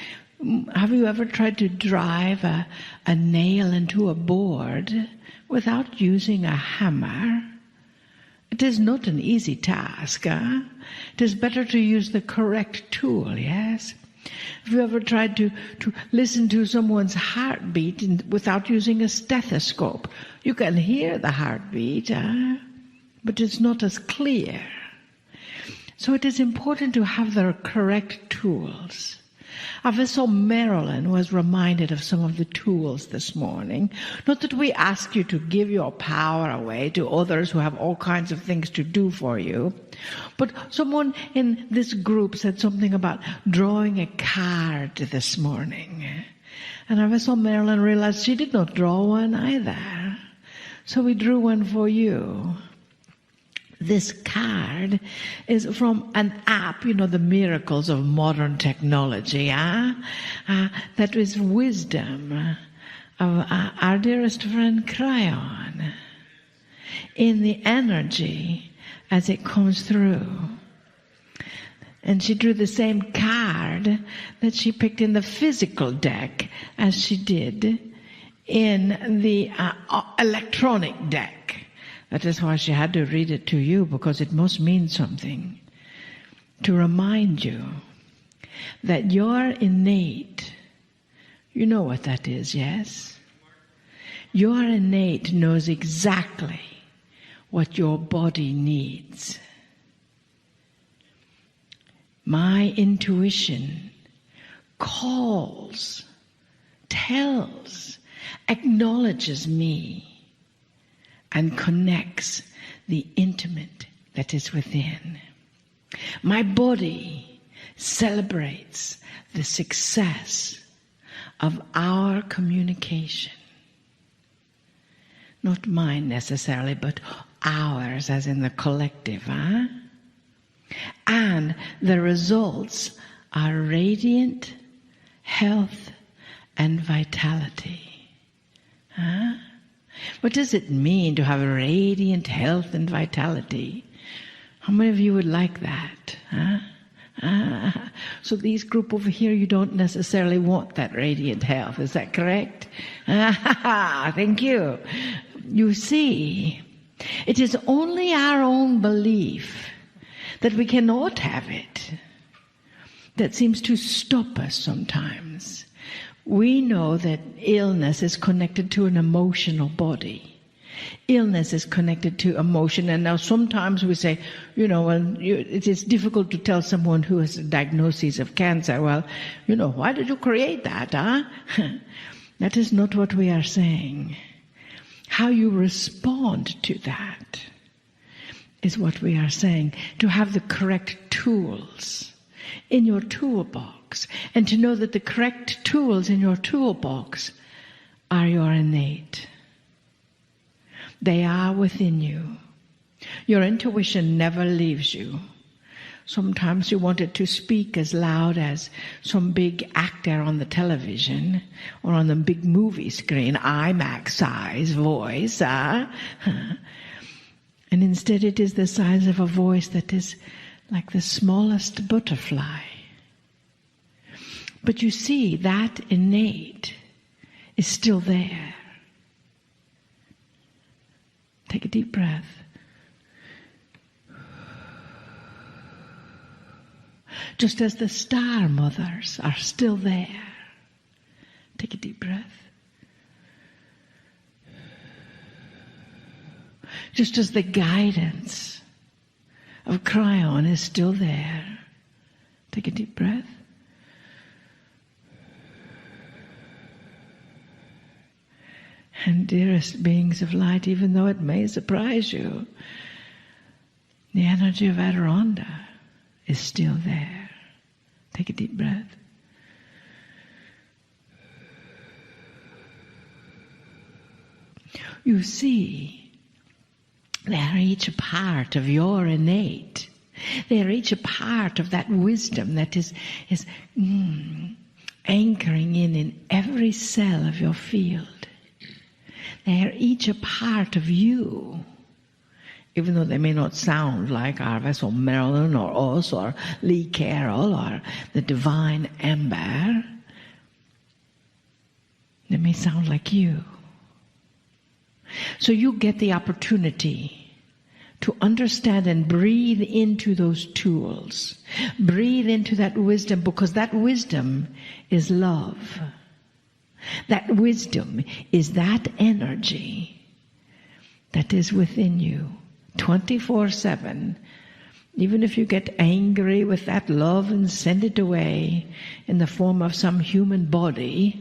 have you ever tried to drive a nail into a board without using a hammer? It is not an easy task. It is better to use the correct tool, yes? Have you ever tried to listen to someone's heartbeat without using a stethoscope? You can hear the heartbeat, but it's not as clear. So it is important to have the correct tools. Our vessel Marilyn was reminded of some of the tools this morning. Not that we ask you to give your power away to others who have all kinds of things to do for you, but someone in this group said something about drawing a card this morning. And our vessel Marilyn realized she did not draw one either. So we drew one for you. This card is from an app, the miracles of modern technology, that is wisdom of our dearest friend Kryon in the energy as it comes through. And she drew the same card that she picked in the physical deck as she did in the electronic deck. That is why she had to read it to you, because it must mean something. To remind you that your innate, you know what that is, yes? Your innate knows exactly what your body needs. My intuition calls, tells, acknowledges me, and connects the intimate that is within. My body celebrates the success of our communication. Not mine necessarily, but ours as in the collective, And the results are radiant health and vitality. What does it mean to have radiant health and vitality? How many of you would like that? Huh? So these group over here, you don't necessarily want that radiant health. Is that correct? Thank you. You see, it is only our own belief that we cannot have it that seems to stop us sometimes. We know that illness is connected to an emotional body. Illness is connected to emotion. And now sometimes we say, it is difficult to tell someone who has a diagnosis of cancer, well, why did you create that, huh? That is not what we are saying. How you respond to that is what we are saying. To have the correct tools in your toolbox, and to know that the correct tools in your toolbox are your innate. They are within you. Your intuition never leaves you. Sometimes you want it to speak as loud as some big actor on the television or on the big movie screen, IMAX size voice. And instead it is the size of a voice that is like the smallest butterfly. But you see, that innate is still there. Take a deep breath. Just as the star mothers are still there. Take a deep breath. Just as the guidance of Kryon is still there. Take a deep breath. And dearest beings of light, even though it may surprise you, the energy of Adironda is still there. Take a deep breath. You see, they are each a part of your innate. They are each a part of that wisdom that is anchoring in every cell of your field. They are each a part of you, even though they may not sound like Arvis or Marilyn or us or Lee Carroll or the divine Amber. They may sound like you. So you get the opportunity to understand and breathe into those tools. Breathe into that wisdom, because that wisdom is love. That wisdom is that energy that is within you 24/7. Even if you get angry with that love and send it away in the form of some human body,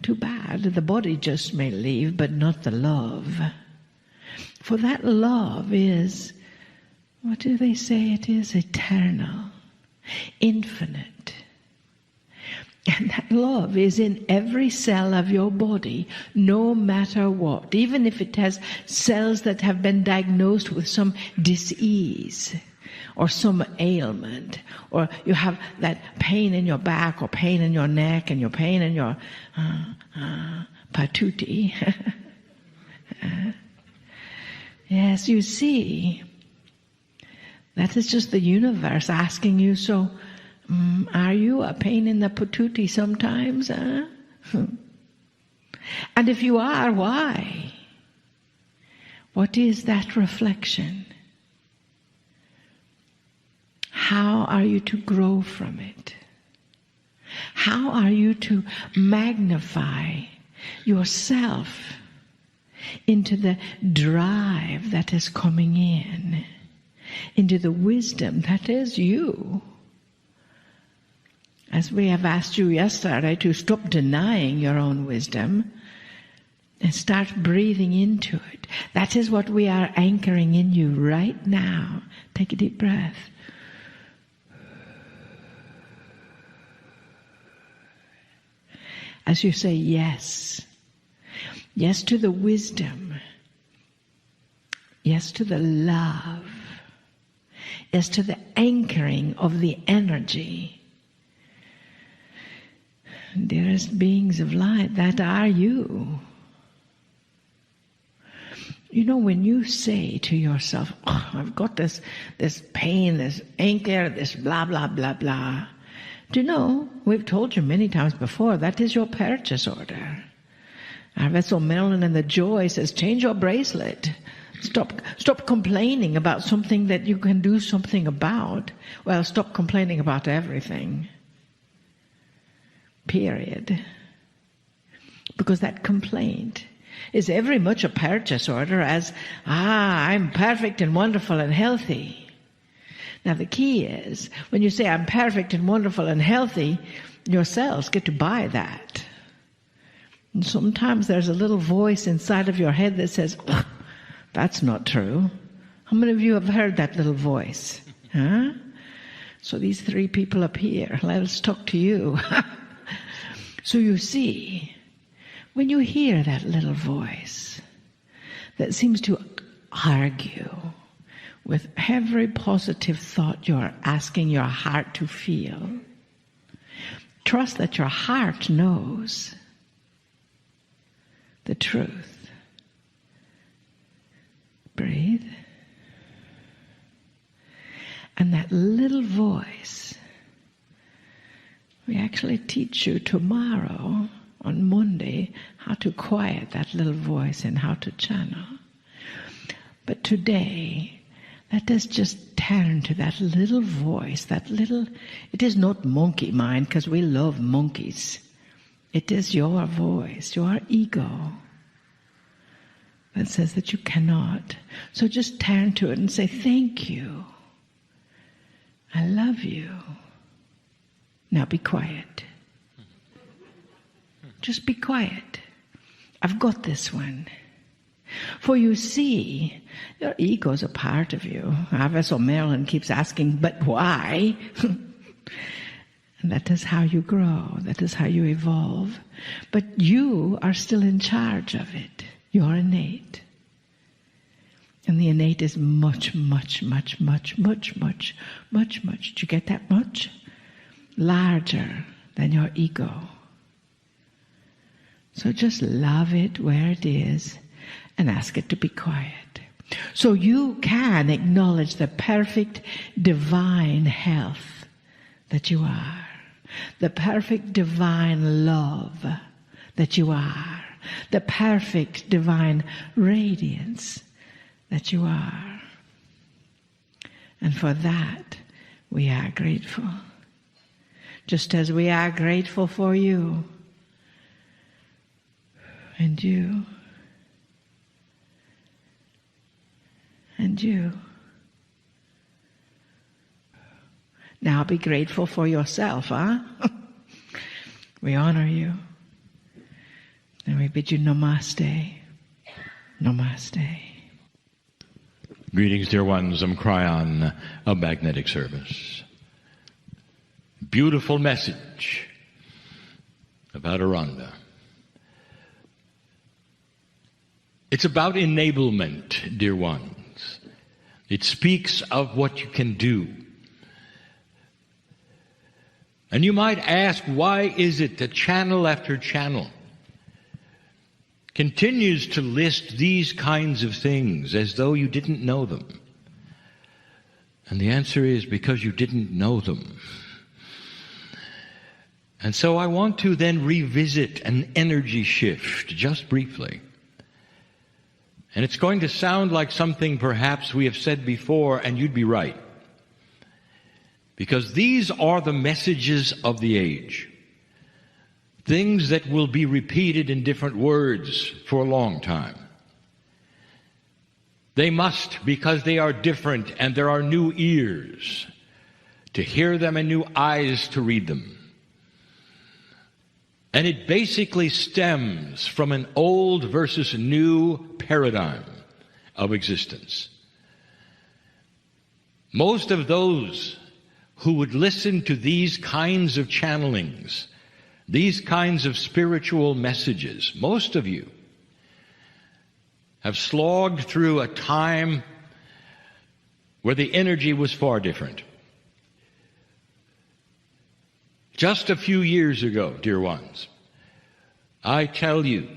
too bad, the body just may leave, but not the love. For that love is, what do they say it is? Eternal, infinite. And that love is in every cell of your body, no matter what. Even if it has cells that have been diagnosed with some disease or some ailment, or you have that pain in your back or pain in your neck and your pain in your patootie. Yes, you see, that is just the universe asking you, so are you a pain in the patootie sometimes? Huh? And if you are, why? What is that reflection? How are you to grow from it? How are you to magnify yourself into the drive that is coming in, into the wisdom that is you? As we have asked you yesterday to stop denying your own wisdom and start breathing into it. That is what we are anchoring in you right now. Take a deep breath. As you say yes. Yes to the wisdom. Yes to the love. Yes to the anchoring of the energy. Dearest beings of light, that are you. You know, when you say to yourself, oh, I've got this pain, this anger, this blah, blah, blah, blah. Do you know, we've told you many times before, that is your purchase order. Our vessel Merlin and the joy says, change your bracelet. Stop complaining about something that you can do something about. Well, stop complaining about everything. Period. Because that complaint is very much a purchase order as, I'm perfect and wonderful and healthy. Now the key is, when you say I'm perfect and wonderful and healthy, your cells get to buy that. And sometimes there's a little voice inside of your head that says, that's not true. How many of you have heard that little voice? Huh? So these three people up here, let's talk to you. So you see, when you hear that little voice that seems to argue with every positive thought you're asking your heart to feel, trust that your heart knows the truth. Breathe. And that little voice, we actually teach you tomorrow, on Monday, how to quiet that little voice and how to channel. But today, let us just turn to that little voice, it is not monkey mind, because we love monkeys. It is your voice, your ego, that says that you cannot. So just turn to it and say, thank you. I love you. Now be quiet. Just be quiet. I've got this one. For you see, your ego is a part of you. Our vessel Marilyn keeps asking, but why? And that is how you grow. That is how you evolve. But you are still in charge of it. You're innate. And the innate is much, much, much, much, much, much, much, much. Do you get that much? Larger than your ego. So just love it where it is and ask it to be quiet. So you can acknowledge the perfect divine health that you are. The perfect divine love that you are. The perfect divine radiance that you are. And for that, we are grateful. Just as we are grateful for you. And you. And you. Now be grateful for yourself, huh? We honor you. And we bid you namaste. Namaste. Greetings, dear ones. I'm Kryon of Magnetic Service. Beautiful message about Aranda. It's about enablement, dear ones. It speaks of what you can do. And you might ask, why is it that channel after channel continues to list these kinds of things as though you didn't know them? And the answer is because you didn't know them. And so I want to then revisit an energy shift just briefly. And it's going to sound like something perhaps we have said before, and you'd be right. Because these are the messages of the age. Things that will be repeated in different words for a long time. They must, because they are different and there are new ears to hear them and new eyes to read them. And it basically stems from an old versus new paradigm of existence. Most of those who would listen to these kinds of channelings, these kinds of spiritual messages, most of you have slogged through a time where the energy was far different. Just a few years ago, dear ones, I tell you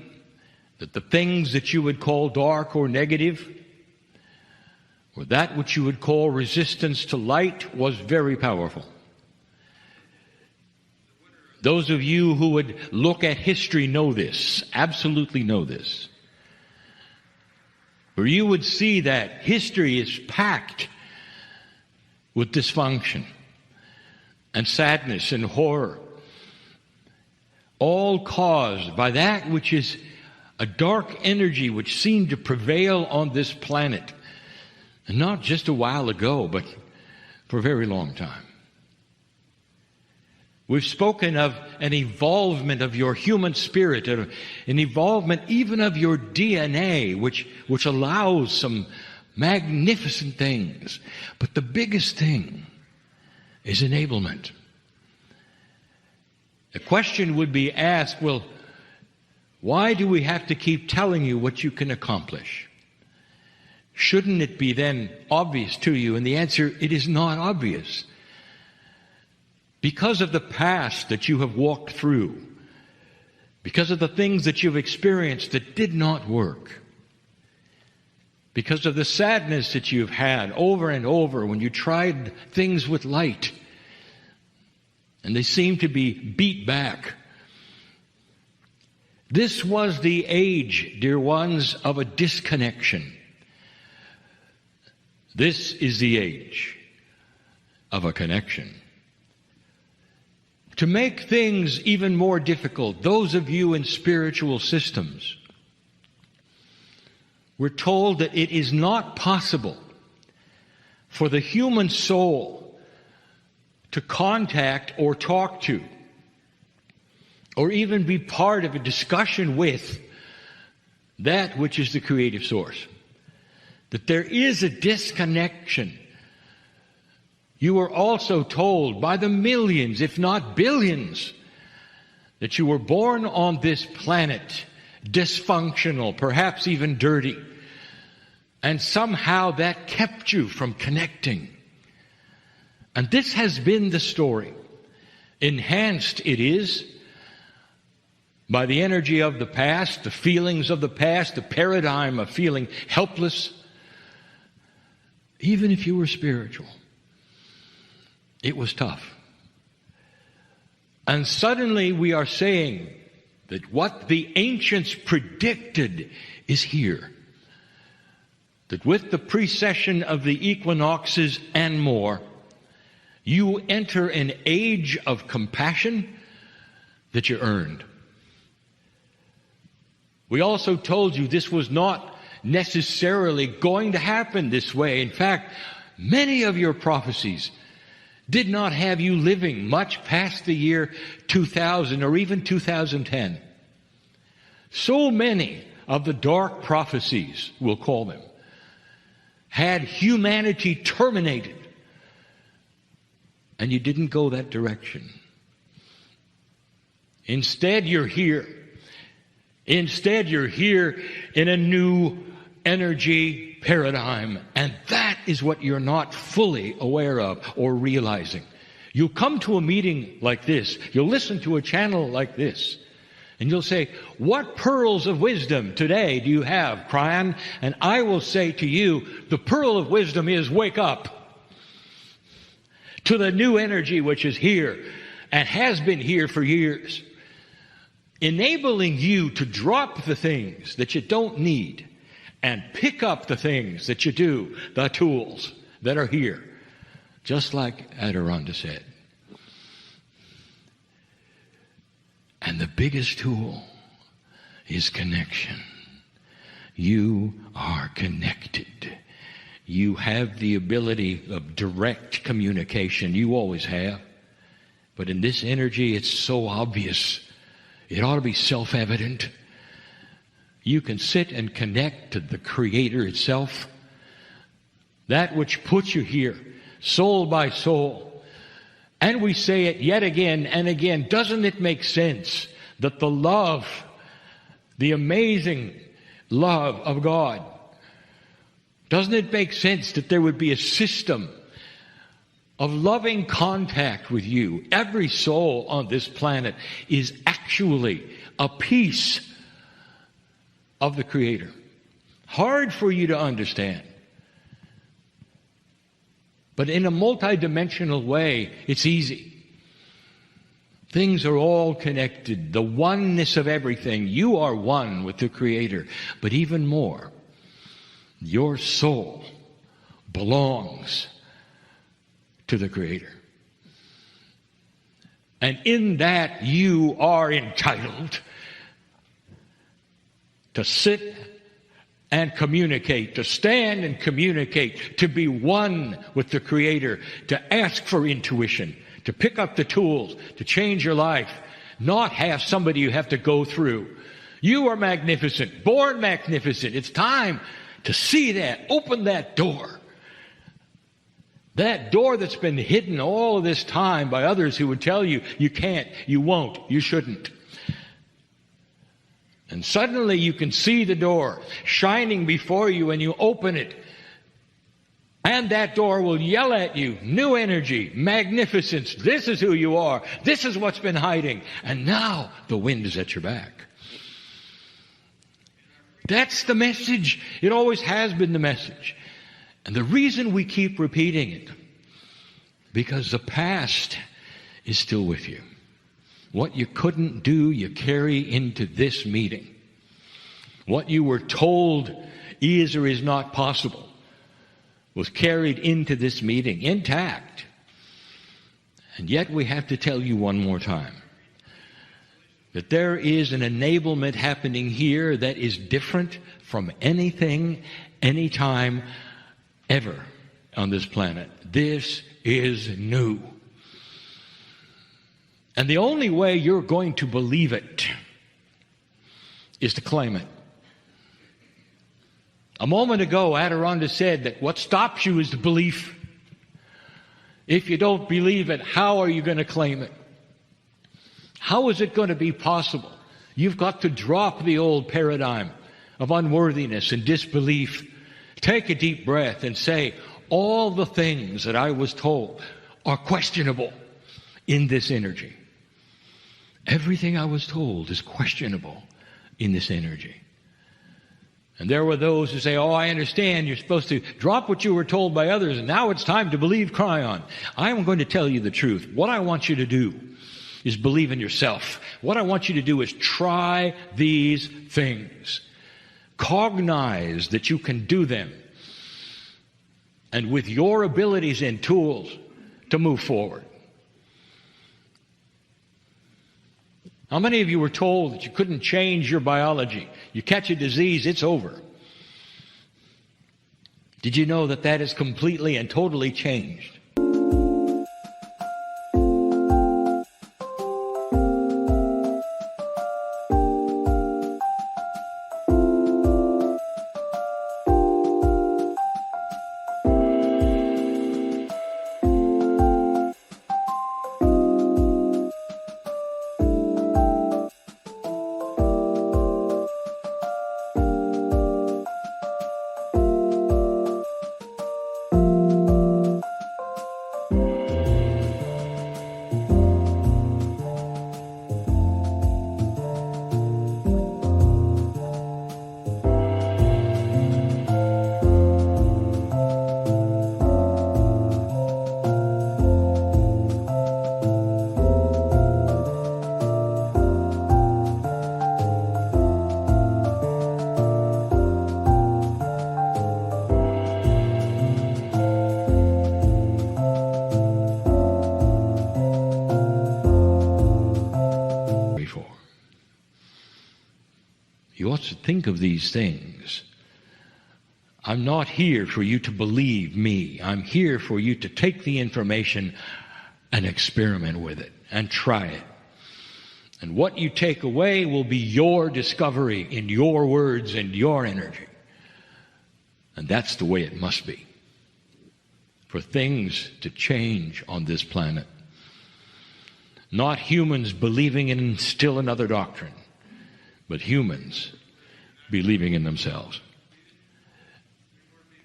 that the things that you would call dark or negative, or that which you would call resistance to light, was very powerful. Those of you who would look at history know this, absolutely know this. Where you would see that history is packed with dysfunction and sadness and horror, all caused by that which is a dark energy which seemed to prevail on this planet, and not just a while ago, but for a very long time. We've spoken of an evolvement of your human spirit, an evolvement even of your DNA, which allows some magnificent things. But the biggest thing is enablement. The question would be asked, well, why do we have to keep telling you what you can accomplish? Shouldn't it be then obvious to you? And the answer, it is not obvious. Because of the past that you have walked through, because of the things that you've experienced that did not work, because of the sadness that you've had over and over when you tried things with light and they seemed to be beat back. This was the age, dear ones, of a disconnection. This is the age of a connection. To make things even more difficult, those of you in spiritual systems, we're told that it is not possible for the human soul to contact or talk to, or even be part of a discussion with, that which is the creative source. That there is a disconnection. You were also told by the millions, if not billions, that you were born on this planet dysfunctional, perhaps even dirty, and somehow that kept you from connecting. And this has been the story. Enhanced it is by the energy of the past, the feelings of the past, the paradigm of feeling helpless. Even if you were spiritual, it was tough. And suddenly we are saying that what the ancients predicted is here. That with the precession of the equinoxes and more, you enter an age of compassion that you earned. We also told you this was not necessarily going to happen this way. In fact, many of your prophecies did not have you living much past the year 2000 or even 2010. So many of the dark prophecies, we'll call them, had humanity terminated. And you didn't go that direction. Instead, you're here. Instead, you're here in a new energy paradigm. And that is what you're not fully aware of or realizing. You'll come to a meeting like this. You'll listen to a channel like this. And you'll say, what pearls of wisdom today do you have, Kryon? And I will say to you, the pearl of wisdom is wake up to the new energy which is here and has been here for years, enabling you to drop the things that you don't need and pick up the things that you do, the tools that are here, just like Adironda said. And the biggest tool is connection. You are connected. You have the ability of direct communication. You always have. But in this energy, it's so obvious. It ought to be self-evident. You can sit and connect to the Creator itself. That which puts you here, soul by soul. And we say it yet again and again. Doesn't it make sense that the love, the amazing love of God, doesn't it make sense that there would be a system of loving contact with you? Every soul on this planet is actually a piece of the Creator. Hard for you to understand. But in a multidimensional way, it's easy. Things are all connected. The oneness of everything. You are one with the Creator. But even more, your soul belongs to the Creator. And in that you are entitled to sit and communicate, to stand and communicate, to be one with the Creator, to ask for intuition, to pick up the tools, to change your life, not have somebody you have to go through. You are magnificent, born magnificent. It's time to see that, open that door. That door that's been hidden all of this time by others who would tell you, you can't, you won't, you shouldn't. And suddenly you can see the door shining before you and you open it. And that door will yell at you, new energy, magnificence, this is who you are, this is what's been hiding. And now the wind is at your back. That's the message. It always has been the message. And the reason we keep repeating it, because the past is still with you. What you couldn't do, you carry into this meeting. What you were told is or is not possible was carried into this meeting intact. And yet we have to tell you one more time that there is an enablement happening here that is different from anything, anytime, ever on this planet. This is new. And the only way you're going to believe it is to claim it. A moment ago, Adironda said that what stops you is the belief. If you don't believe it, how are you going to claim it? How is it going to be possible? You've got to drop the old paradigm of unworthiness and disbelief. Take a deep breath and say, all the things that I was told are questionable in this energy. Everything I was told is questionable in this energy. And there were those who say, oh, I understand, you're supposed to drop what you were told by others, and now it's time to believe Kryon. I'm going to tell you the truth. What I want you to do is believe in yourself. What I want you to do is try these things. Cognize that you can do them. And with your abilities and tools to move forward. How many of you were told that you couldn't change your biology? You catch a disease, it's over. Did you know that that is completely and totally changed? You ought to think of these things. I'm not here for you to believe me. I'm here for you to take the information and experiment with it and try it. And what you take away will be your discovery in your words and your energy. And that's the way it must be for things to change on this planet. Not humans believing in still another doctrine, but humans believing in themselves.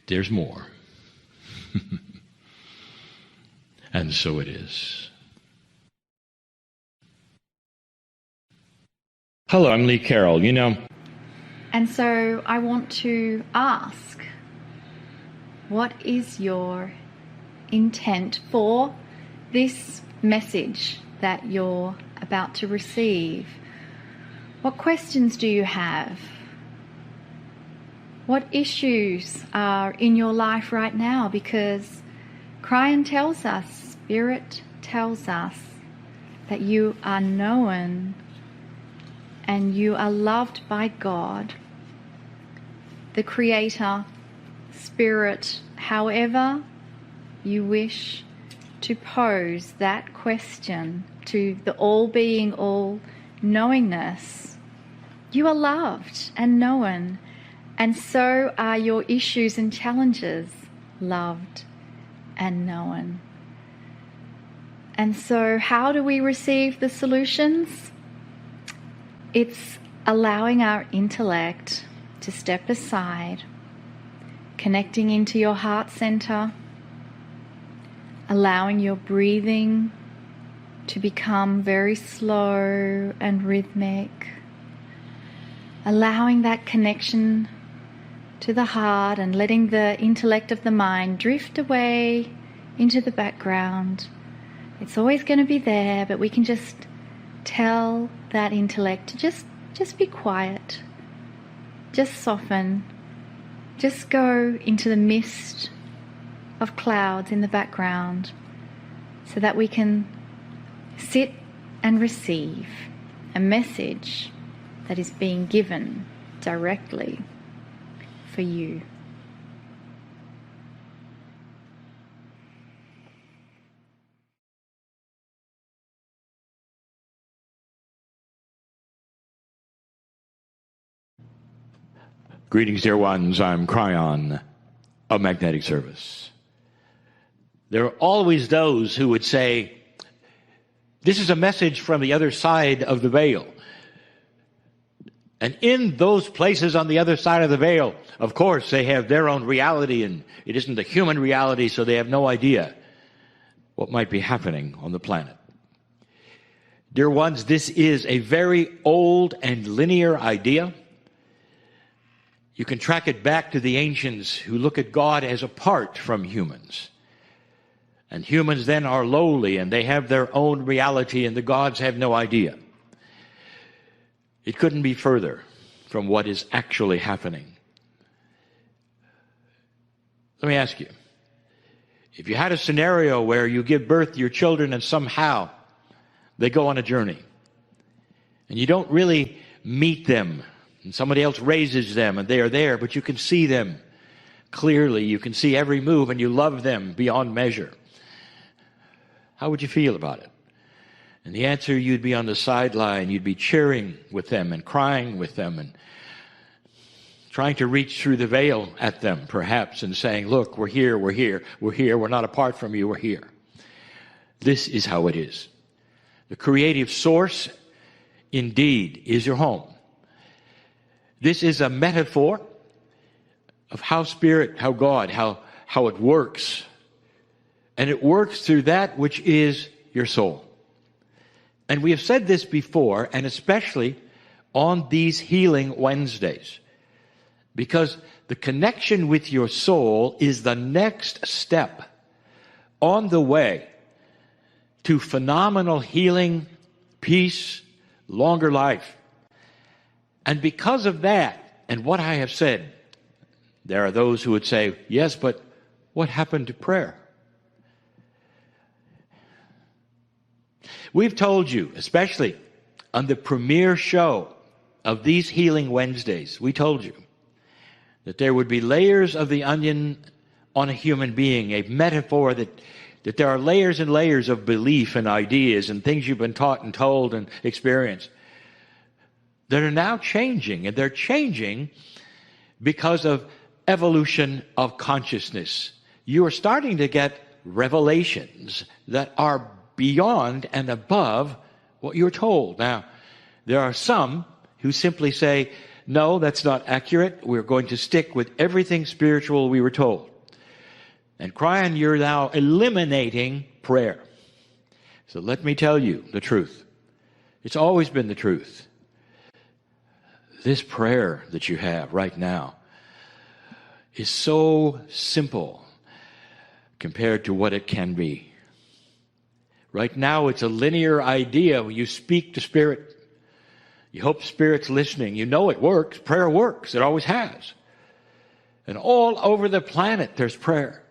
There's more. And so it is. Hello, I'm Lee Carroll. You know, And so I want to ask, what is your intent for this message that you're about to receive? What questions do you have? What issues are in your life right now? Because Kryon tells us, Spirit tells us, that you are known and you are loved by God, the Creator, Spirit, however you wish to pose that question to the all-being, all-knowingness. You are loved and known, and so are your issues and challenges loved and known. And so how do we receive the solutions? It's allowing our intellect to step aside, connecting into your heart center, allowing your breathing to become very slow and rhythmic, allowing that connection to the heart and letting the intellect of the mind drift away into the background. It's always going to be there, but we can just tell that intellect to just be quiet, just soften, just go into the mist of clouds in the background so that we can sit and receive a message that is being given directly for you. Greetings, dear ones. I'm Kryon of Magnetic Service. There are always those who would say, this is a message from the other side of the veil. And in those places on the other side of the veil, of course, they have their own reality, and it isn't the human reality, so they have no idea what might be happening on the planet. Dear ones, this is a very old and linear idea. You can track it back to the ancients who look at God as apart from humans. And humans then are lowly and they have their own reality and the gods have no idea. It couldn't be further from what is actually happening. Let me ask you, if you had a scenario where you give birth to your children and somehow they go on a journey and you don't really meet them, and somebody else raises them and they are there, but you can see them clearly. You can see every move and you love them beyond measure. How would you feel about it? And the answer, you'd be on the sideline. You'd be cheering with them and crying with them and trying to reach through the veil at them, perhaps, and saying, look, we're here, we're here, we're here. We're not apart from you, we're here. This is how it is. The creative source, indeed, is your home. This is a metaphor of how Spirit, how God, how it works. And it works through that which is your soul. And we have said this before, and especially on these Healing Wednesdays, because the connection with your soul is the next step on the way to phenomenal healing, peace, longer life. And because of that, and what I have said, there are those who would say, yes, but what happened to prayer? We've told you, especially on the premiere show of these Healing Wednesdays, we told you that there would be layers of the onion on a human being, a metaphor that there are layers and layers of belief and ideas and things you've been taught and told and experienced that are now changing, and they're changing because of evolution of consciousness. You are starting to get revelations that are beyond and above what you're told. Now, there are some who simply say, no, that's not accurate. We're going to stick with everything spiritual we were told. And Kryon, you're now eliminating prayer. So let me tell you the truth. It's always been the truth. This prayer that you have right now is so simple compared to what it can be. Right now, it's a linear idea. You speak to Spirit. You hope Spirit's listening. You know it works. Prayer works. It always has. And all over the planet, there's prayer.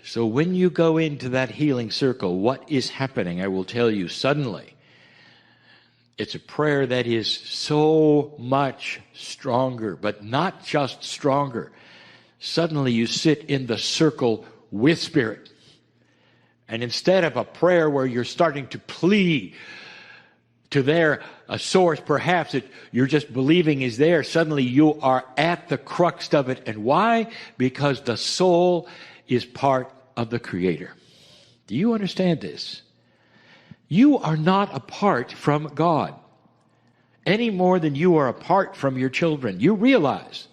So when you go into that healing circle, what is happening? I will tell you suddenly. It's a prayer that is so much stronger, but not just stronger. Suddenly you sit in the circle with Spirit. And instead of a prayer where you're starting to plead to a source perhaps that you're just believing is there, suddenly you are at the crux of it. And why? Because the soul is part of the Creator. Do you understand this? You are not apart from God any more than you are apart from your children. You realize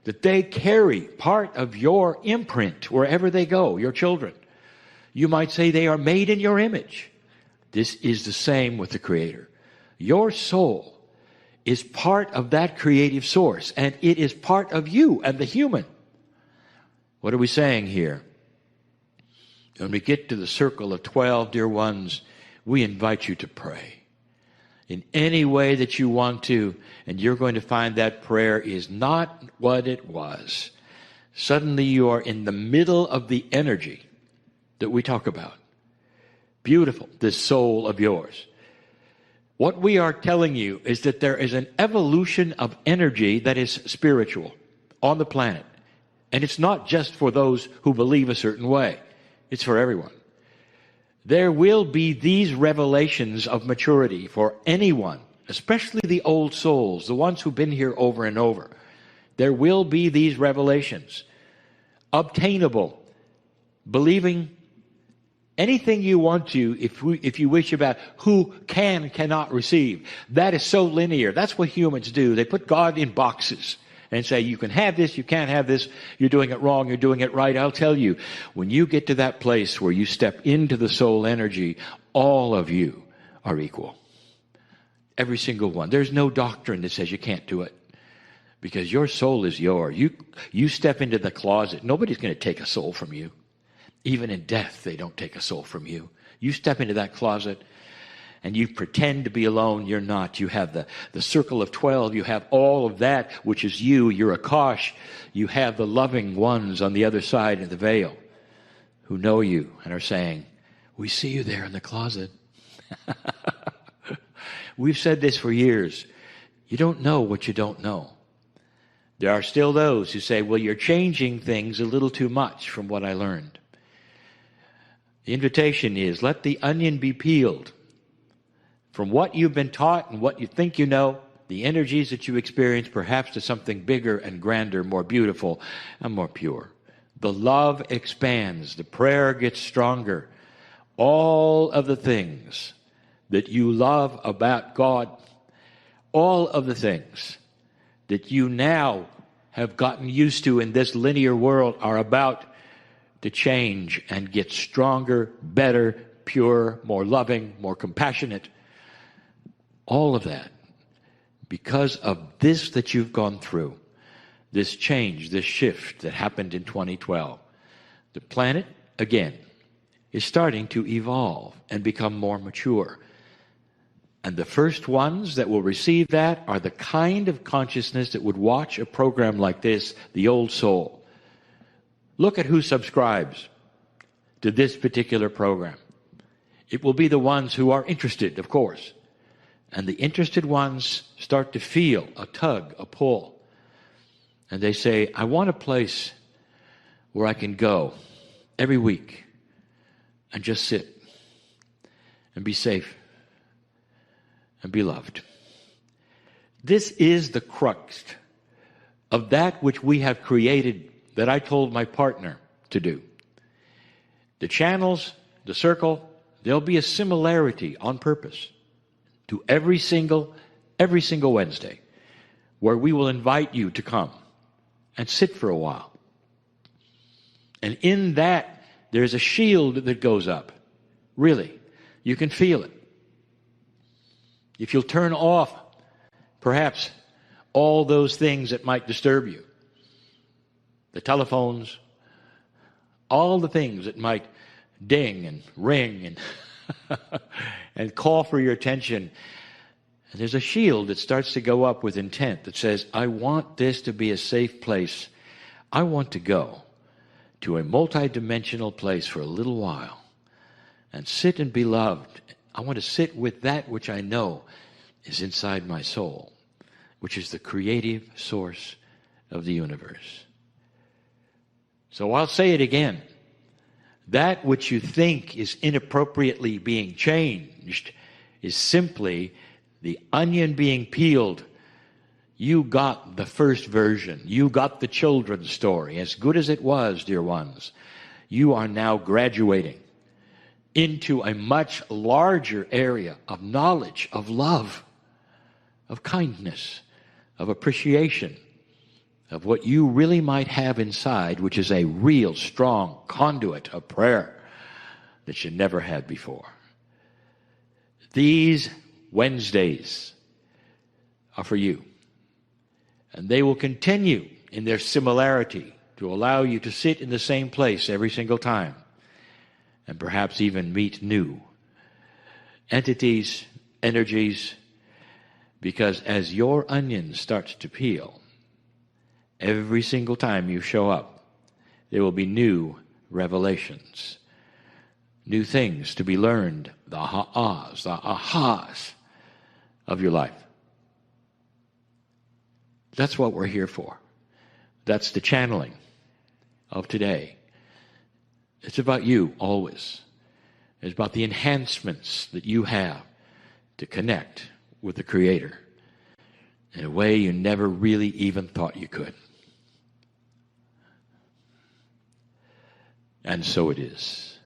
that they carry part of your imprint wherever they go, your children. You might say they are made in your image. This is the same with the Creator. Your soul is part of that creative source, and it is part of you and the human. What are we saying here? When we get to the circle of 12, dear ones, we invite you to pray in any way that you want to, and you're going to find that prayer is not what it was. Suddenly you are in the middle of the energy that we talk about. Beautiful, this soul of yours. What we are telling you is that there is an evolution of energy that is spiritual on the planet. And it's not just for those who believe a certain way. It's for everyone. There will be these revelations of maturity for anyone, especially the old souls, the ones who've been here over and over. There will be these revelations, obtainable, believing anything you want to, if you wish, about who can and cannot receive. That is so linear. That's what humans do. They put God in boxes and say, you can have this, you can't have this, you're doing it wrong, you're doing it right. I'll tell you, when you get to that place where you step into the soul energy, all of you are equal. Every single one. There's no doctrine that says you can't do it, because your soul is yours. You step into the closet, nobody's going to take a soul from you. Even in death, they don't take a soul from you. You step into that closet and you pretend to be alone. You're not. You have the circle of 12. You have all of that, which is you. You're Akash. You have the loving ones on the other side of the veil who know you and are saying, we see you there in the closet. We've said this for years. You don't know what you don't know. There are still those who say, well, you're changing things a little too much from what I learned. The invitation is, let the onion be peeled from what you've been taught and what you think you know, the energies that you experience, perhaps to something bigger and grander, more beautiful and more pure. The love expands. The prayer gets stronger. All of the things that you love about God, all of the things that you now have gotten used to in this linear world are about to change and get stronger, better, pure, more loving, more compassionate. All of that because of this that you've gone through, this change, this shift that happened in 2012. The planet, again, is starting to evolve and become more mature. And the first ones that will receive that are the kind of consciousness that would watch a program like this, the old soul. Look at who subscribes to this particular program. It will be the ones who are interested, of course. And the interested ones start to feel a tug, a pull. And they say, I want a place where I can go every week and just sit and be safe and be loved. This is the crux of that which we have created, that I told my partner to do. The channels, the circle, there'll be a similarity on purpose to every single Wednesday, where we will invite you to come and sit for a while. And in that, there's a shield that goes up. Really, you can feel it. If you'll turn off Perhaps all those things that might disturb you, the telephones, all the things that might ding and ring and and call for your attention. And there's a shield that starts to go up with intent that says, I want this to be a safe place. I want to go to a multidimensional place for a little while and sit and be loved. I want to sit with that which I know is inside my soul, which is the creative source of the universe. So I'll say it again. That which you think is inappropriately being changed is simply the onion being peeled. You got the first version. You got the children's story. As good as it was, dear ones, you are now graduating into a much larger area of knowledge, of love, of kindness, of appreciation, of what you really might have inside, which is a real strong conduit of prayer that you never had before. These Wednesdays are for you. And they will continue in their similarity to allow you to sit in the same place every single time and perhaps even meet new entities, energies, because as your onion starts to peel, every single time you show up, there will be new revelations, new things to be learned, the ahas of your life. That's what we're here for. That's the channeling of today. It's about you always. It's about the enhancements that you have to connect with the Creator in a way you never really even thought you could. And so it is.